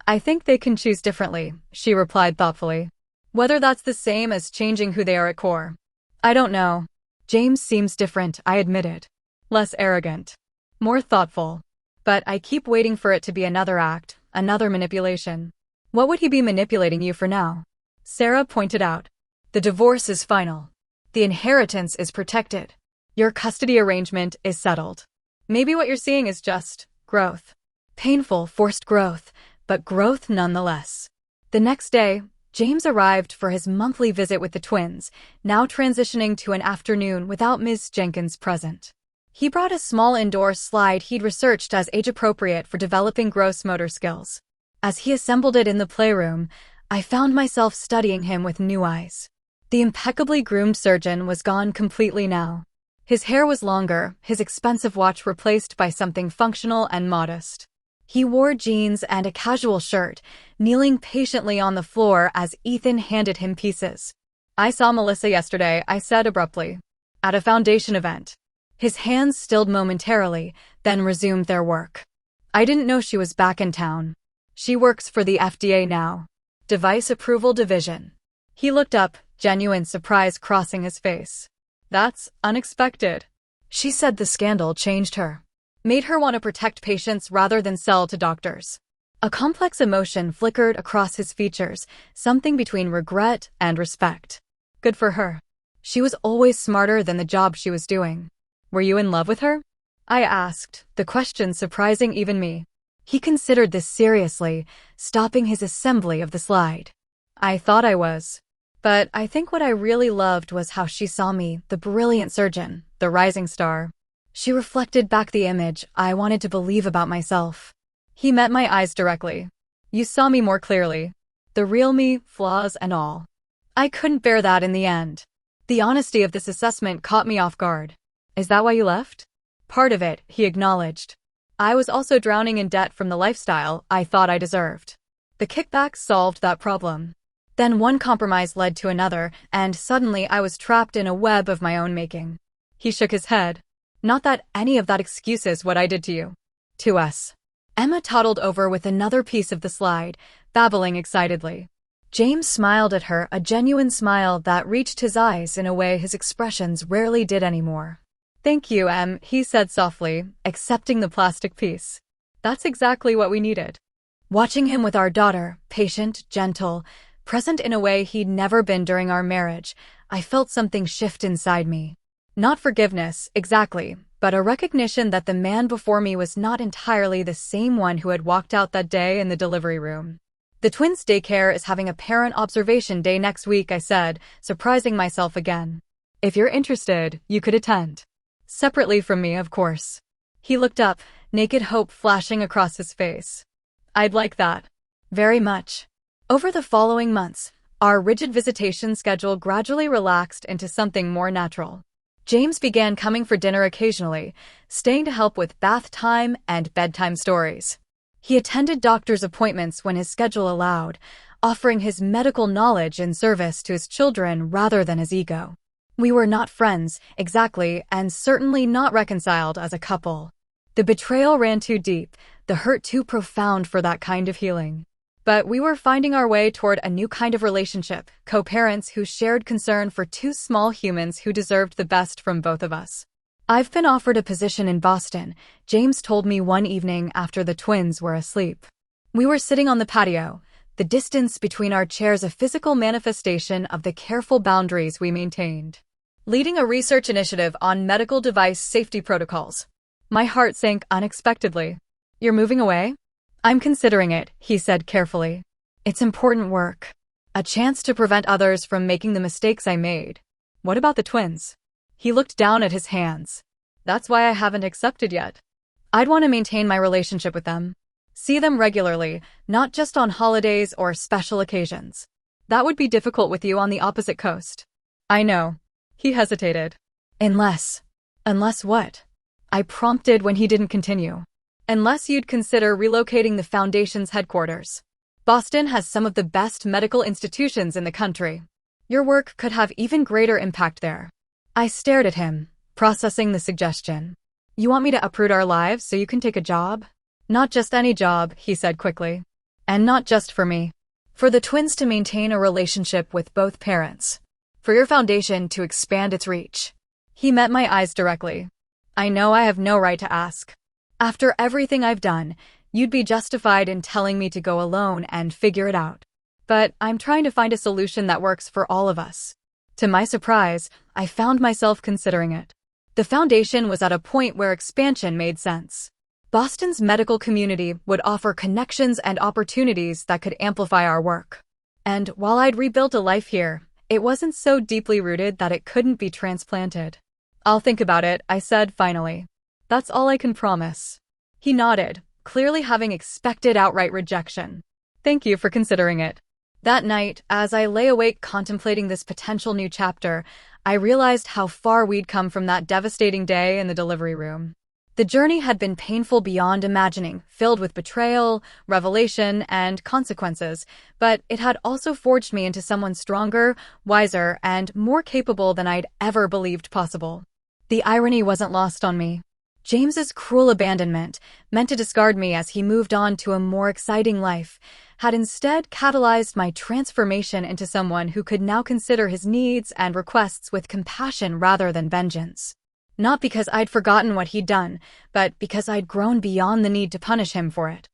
I think they can choose differently," she replied thoughtfully. "Whether that's the same as changing who they are at core, I don't know. James seems different," I admitted. "Less arrogant. More thoughtful. But I keep waiting for it to be another act, another manipulation." "What would he be manipulating you for now?" Sarah pointed out. "The divorce is final. The inheritance is protected. Your custody arrangement is settled. Maybe what you're seeing is just growth. Painful, forced growth, but growth nonetheless." The next day, James arrived for his monthly visit with the twins, now transitioning to an afternoon without Ms. Jenkins present. He brought a small indoor slide he'd researched as age-appropriate for developing gross motor skills. As he assembled it in the playroom, I found myself studying him with new eyes. The impeccably groomed surgeon was gone completely now. His hair was longer, his expensive watch replaced by something functional and modest. He wore jeans and a casual shirt, kneeling patiently on the floor as Ethan handed him pieces. "I saw Melissa yesterday," I said abruptly. "At a foundation event." His hands stilled momentarily, then resumed their work. "I didn't know she was back in town. She works for the FDA now. Device Approval Division." He looked up, genuine surprise crossing his face. That's unexpected. She said the scandal changed her, made her want to protect patients rather than sell to doctors. A complex emotion flickered across his features, something between regret and respect. Good for her. She was always smarter than the job she was doing. Were you in love with her? I asked, the question surprising even me. He considered this seriously, stopping his assembly of the slide. I thought I was. But I think what I really loved was how she saw me, the brilliant surgeon, the rising star. She reflected back the image I wanted to believe about myself. He met my eyes directly. You saw me more clearly. The real me, flaws and all. I couldn't bear that in the end. The honesty of this assessment caught me off guard. Is that why you left? Part of it, he acknowledged. I was also drowning in debt from the lifestyle I thought I deserved. The kickbacks solved that problem. Then one compromise led to another, and suddenly I was trapped in a web of my own making. He shook his head. Not that any of that excuses what I did to you. To us. Emma toddled over with another piece of the slide, babbling excitedly. James smiled at her, a genuine smile that reached his eyes in a way his expressions rarely did anymore. Thank you, Em, he said softly, accepting the plastic piece. That's exactly what we needed. Watching him with our daughter, patient, gentle, present in a way he'd never been during our marriage, I felt something shift inside me. Not forgiveness, exactly, but a recognition that the man before me was not entirely the same one who had walked out that day in the delivery room. The twins' daycare is having a parent observation day next week, I said, surprising myself again. If you're interested, you could attend. Separately from me, of course. He looked up, naked hope flashing across his face. I'd like that. Very much. Over the following months, our rigid visitation schedule gradually relaxed into something more natural. James began coming for dinner occasionally, staying to help with bath time and bedtime stories. He attended doctor's appointments when his schedule allowed, offering his medical knowledge in service to his children rather than his ego. We were not friends, exactly, and certainly not reconciled as a couple. The betrayal ran too deep, the hurt too profound for that kind of healing. But we were finding our way toward a new kind of relationship, co-parents who shared concern for two small humans who deserved the best from both of us. I've been offered a position in Boston, James told me one evening after the twins were asleep. We were sitting on the patio, the distance between our chairs a physical manifestation of the careful boundaries we maintained. Leading a research initiative on medical device safety protocols. My heart sank unexpectedly. You're moving away? I'm considering it, he said carefully. It's important work. A chance to prevent others from making the mistakes I made. What about the twins? He looked down at his hands. That's why I haven't accepted yet. I'd want to maintain my relationship with them. See them regularly, not just on holidays or special occasions. That would be difficult with you on the opposite coast. I know. He hesitated. Unless what? I prompted when he didn't continue. Unless you'd consider relocating the Foundation's headquarters. Boston has some of the best medical institutions in the country. Your work could have even greater impact there. I stared at him, processing the suggestion. You want me to uproot our lives so you can take a job? Not just any job, he said quickly. And not just for me. For the twins to maintain a relationship with both parents. For your foundation to expand its reach. He met my eyes directly. I know I have no right to ask. After everything I've done, you'd be justified in telling me to go alone and figure it out. But I'm trying to find a solution that works for all of us. To my surprise, I found myself considering it. The Foundation was at a point where expansion made sense. Boston's medical community would offer connections and opportunities that could amplify our work. And while I'd rebuilt a life here, it wasn't so deeply rooted that it couldn't be transplanted. I'll think about it, I said finally. That's all I can promise. He nodded, clearly having expected outright rejection. Thank you for considering it. That night, as I lay awake contemplating this potential new chapter, I realized how far we'd come from that devastating day in the delivery room. The journey had been painful beyond imagining, filled with betrayal, revelation, and consequences, but it had also forged me into someone stronger, wiser, and more capable than I'd ever believed possible. The irony wasn't lost on me. James's cruel abandonment, meant to discard me as he moved on to a more exciting life, had instead catalyzed my transformation into someone who could now consider his needs and requests with compassion rather than vengeance. Not because I'd forgotten what he'd done, but because I'd grown beyond the need to punish him for it.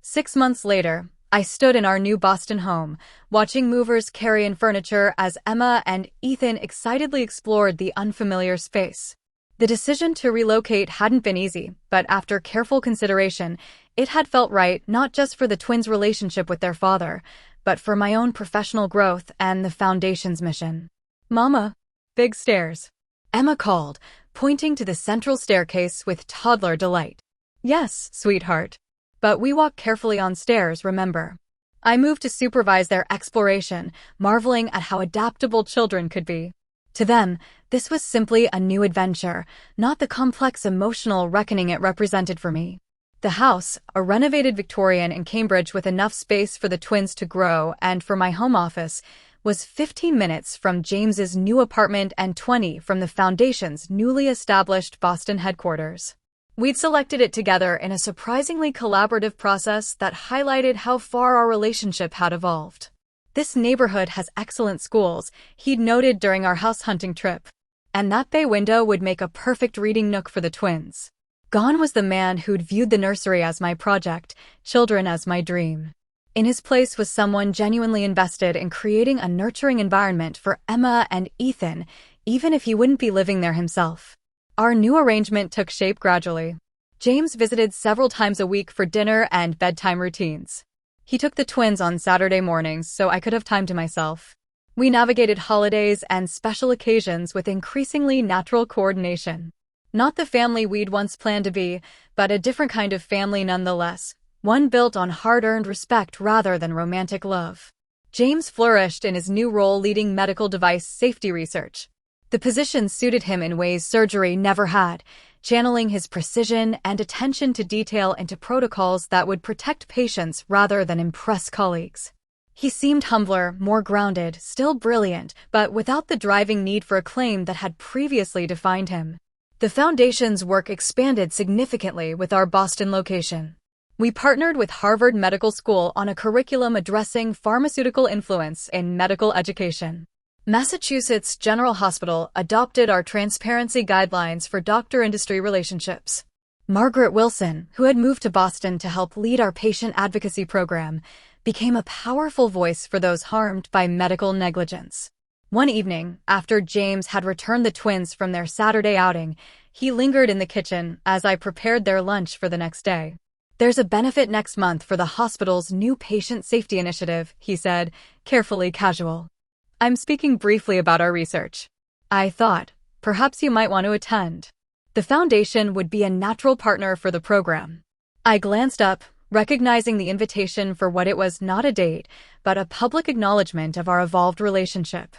6 months later, I stood in our new Boston home, watching movers carry in furniture as Emma and Ethan excitedly explored the unfamiliar space. The decision to relocate hadn't been easy, but after careful consideration, it had felt right not just for the twins' relationship with their father, but for my own professional growth and the Foundation's mission. "Mama, big stairs," Emma called, pointing to the central staircase with toddler delight. "Yes, sweetheart. But we walk carefully on stairs, remember." I moved to supervise their exploration, marveling at how adaptable children could be. To them, this was simply a new adventure, not the complex emotional reckoning it represented for me. The house, a renovated Victorian in Cambridge with enough space for the twins to grow and for my home office, was 15 minutes from James's new apartment and 20 from the Foundation's newly established Boston headquarters. We'd selected it together in a surprisingly collaborative process that highlighted how far our relationship had evolved. "This neighborhood has excellent schools," he'd noted during our house hunting trip. "And that bay window would make a perfect reading nook for the twins." Gone was the man who'd viewed the nursery as my project, children as my dream. In his place was someone genuinely invested in creating a nurturing environment for Emma and Ethan, even if he wouldn't be living there himself. Our new arrangement took shape gradually. James visited several times a week for dinner and bedtime routines. He took the twins on Saturday mornings so I could have time to myself. We navigated holidays and special occasions with increasingly natural coordination. Not the family we'd once planned to be, but a different kind of family nonetheless, one built on hard-earned respect rather than romantic love. James flourished in his new role leading medical device safety research. The position suited him in ways surgery never had, channeling his precision and attention to detail into protocols that would protect patients rather than impress colleagues. He seemed humbler, more grounded, still brilliant, but without the driving need for acclaim that had previously defined him. The Foundation's work expanded significantly with our Boston location. We partnered with Harvard Medical School on a curriculum addressing pharmaceutical influence in medical education. Massachusetts General Hospital adopted our transparency guidelines for doctor-industry relationships. Margaret Wilson, who had moved to Boston to help lead our patient advocacy program, became a powerful voice for those harmed by medical negligence. One evening, after James had returned the twins from their Saturday outing, he lingered in the kitchen as I prepared their lunch for the next day. "There's a benefit next month for the hospital's new patient safety initiative," he said, carefully casual. "I'm speaking briefly about our research. I thought, perhaps you might want to attend. The Foundation would be a natural partner for the program." I glanced up, recognizing the invitation for what it was: not a date, but a public acknowledgement of our evolved relationship.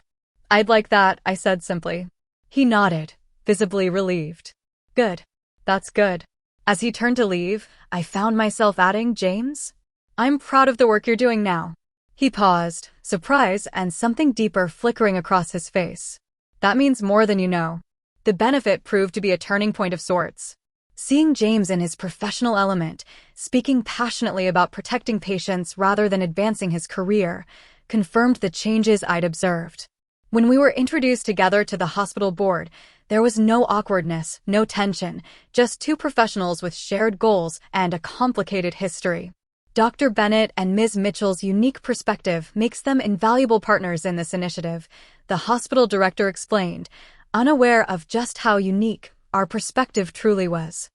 "I'd like that," I said simply. He nodded, visibly relieved. "Good. That's good." As he turned to leave, I found myself adding, "James, I'm proud of the work you're doing now." He paused, surprise and something deeper flickering across his face. "That means more than you know." The benefit proved to be a turning point of sorts. Seeing James in his professional element, speaking passionately about protecting patients rather than advancing his career, confirmed the changes I'd observed. When we were introduced together to the hospital board, there was no awkwardness, no tension, just two professionals with shared goals and a complicated history. Dr. Bennett and Ms. Mitchell's unique perspective makes them invaluable partners in this initiative, the hospital director explained, unaware of just how unique our perspective truly was.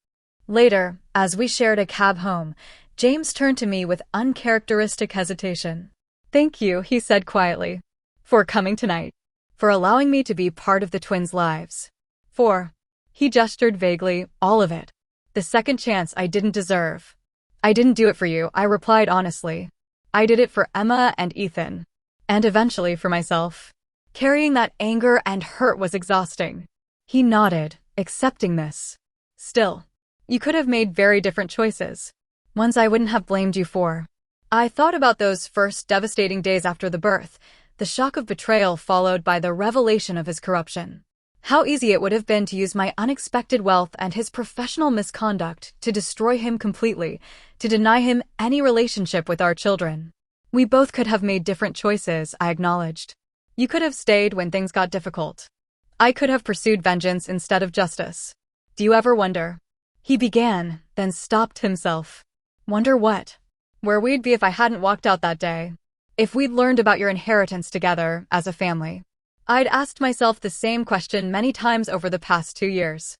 Later, as we shared a cab home, James turned to me with uncharacteristic hesitation. "Thank you," he said quietly, "for coming tonight, for allowing me to be part of the twins' lives. For," he gestured vaguely, "all of it. The second chance I didn't deserve." "I didn't do it for you," I replied honestly. "I did it for Emma and Ethan. And eventually for myself." Carrying that anger and hurt was exhausting. He nodded, accepting this. "Still, you could have made very different choices. Ones I wouldn't have blamed you for." I thought about those first devastating days after the birth, the shock of betrayal followed by the revelation of his corruption. How easy it would have been to use my unexpected wealth and his professional misconduct to destroy him completely, to deny him any relationship with our children. We both could have made different choices, I acknowledged. You could have stayed when things got difficult. I could have pursued vengeance instead of justice. Do you ever wonder? He began, then stopped himself. Wonder what? Where we'd be if I hadn't walked out that day. If we'd learned about your inheritance together, as a family. I'd asked myself the same question many times over the past 2 years.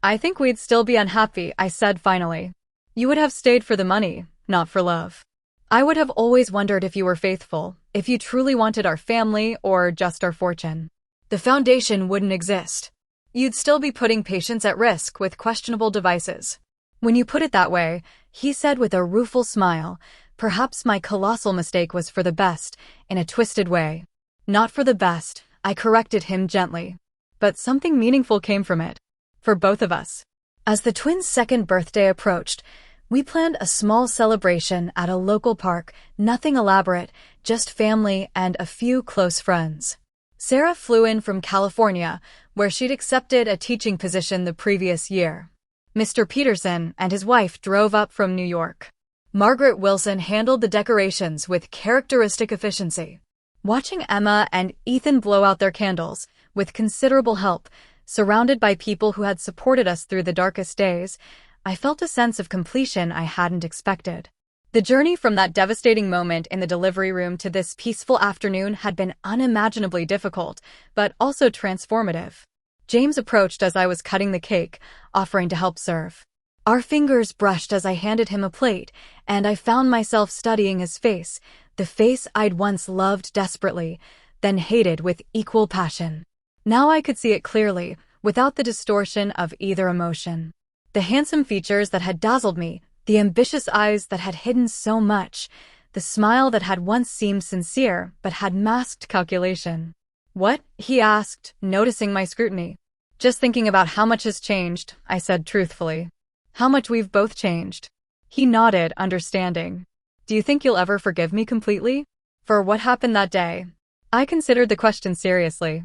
I think we'd still be unhappy, I said finally. You would have stayed for the money, not for love. I would have always wondered if you were faithful, if you truly wanted our family or just our fortune. The foundation wouldn't exist. You'd still be putting patients at risk with questionable devices. When you put it that way, he said with a rueful smile, perhaps my colossal mistake was for the best, in a twisted way. Not for the best, I corrected him gently. But something meaningful came from it. For both of us. As the twins' second birthday approached, we planned a small celebration at a local park, nothing elaborate, just family and a few close friends. Sarah flew in from California, where she'd accepted a teaching position the previous year. Mr. Peterson and his wife drove up from New York. Margaret Wilson handled the decorations with characteristic efficiency. Watching Emma and Ethan blow out their candles, with considerable help, surrounded by people who had supported us through the darkest days, I felt a sense of completion I hadn't expected. The journey from that devastating moment in the delivery room to this peaceful afternoon had been unimaginably difficult, but also transformative. James approached as I was cutting the cake, offering to help serve. Our fingers brushed as I handed him a plate, and I found myself studying his face, the face I'd once loved desperately, then hated with equal passion. Now I could see it clearly, without the distortion of either emotion. The handsome features that had dazzled me, the ambitious eyes that had hidden so much, the smile that had once seemed sincere but had masked calculation. What? He asked, noticing my scrutiny. Just thinking about how much has changed, I said truthfully. How much we've both changed. He nodded, understanding. Do you think you'll ever forgive me completely? For what happened that day? I considered the question seriously.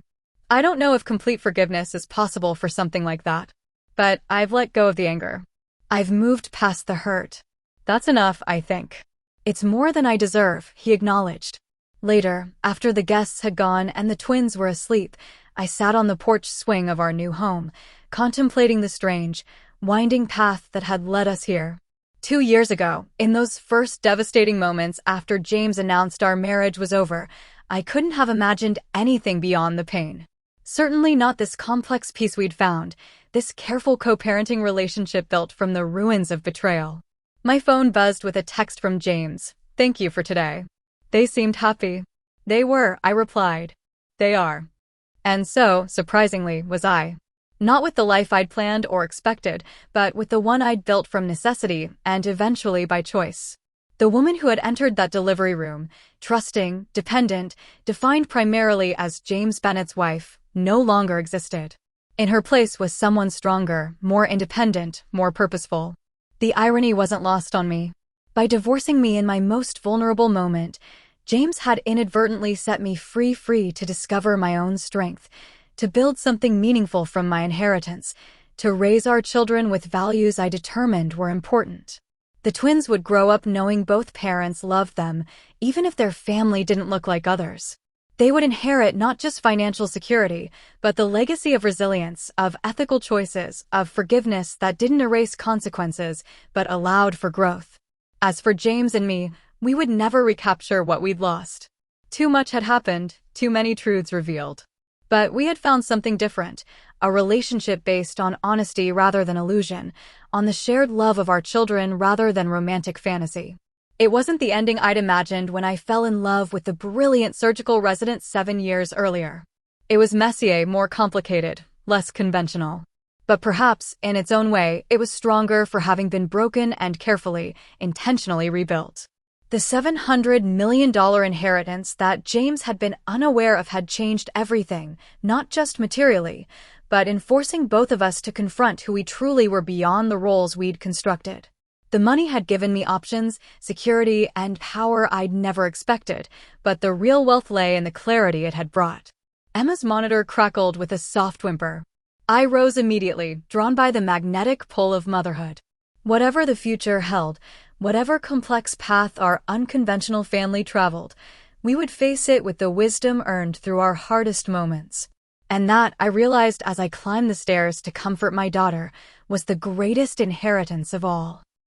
I don't know if complete forgiveness is possible for something like that. But I've let go of the anger. I've moved past the hurt. That's enough, I think. It's more than I deserve, he acknowledged. Later, after the guests had gone and the twins were asleep, I sat on the porch swing of our new home, contemplating the strange, winding path that had led us here. 2 years ago, in those first devastating moments after James announced our marriage was over, I couldn't have imagined anything beyond the pain. Certainly not this complex peace we'd found, this careful co-parenting relationship built from the ruins of betrayal. My phone buzzed with a text from James. Thank you for today. They seemed happy. They were, I replied. They are. And so, surprisingly, was I. Not with the life I'd planned or expected, but with the one I'd built from necessity and eventually by choice. The woman who had entered that delivery room, trusting, dependent, defined primarily as James Bennett's wife, no longer existed. In her place was someone stronger, more independent, more purposeful. The irony wasn't lost on me. By divorcing me in my most vulnerable moment, James had inadvertently set me free to discover my own strength, to build something meaningful from my inheritance, to raise our children with values I determined were important. The twins would grow up knowing both parents loved them, even if their family didn't look like others. They would inherit not just financial security, but the legacy of resilience, of ethical choices, of forgiveness that didn't erase consequences, but allowed for growth. As for James and me, we would never recapture what we'd lost. Too much had happened, too many truths revealed. But we had found something different, a relationship based on honesty rather than illusion, on the shared love of our children rather than romantic fantasy. It wasn't the ending I'd imagined when I fell in love with the brilliant surgical resident 7 years earlier. It was messier, more complicated, less conventional. But perhaps, in its own way, it was stronger for having been broken and carefully, intentionally rebuilt. The $700 million inheritance that James had been unaware of had changed everything, not just materially, but in forcing both of us to confront who we truly were beyond the roles we'd constructed. The money had given me options, security, and power I'd never expected, but the real wealth lay in the clarity it had brought. Emma's monitor crackled with a soft whimper. I rose immediately, drawn by the magnetic pull of motherhood. Whatever the future held, whatever complex path our unconventional family traveled, we would face it with the wisdom earned through our hardest moments. And that, I realized as I climbed the stairs to comfort my daughter, was the greatest inheritance of all.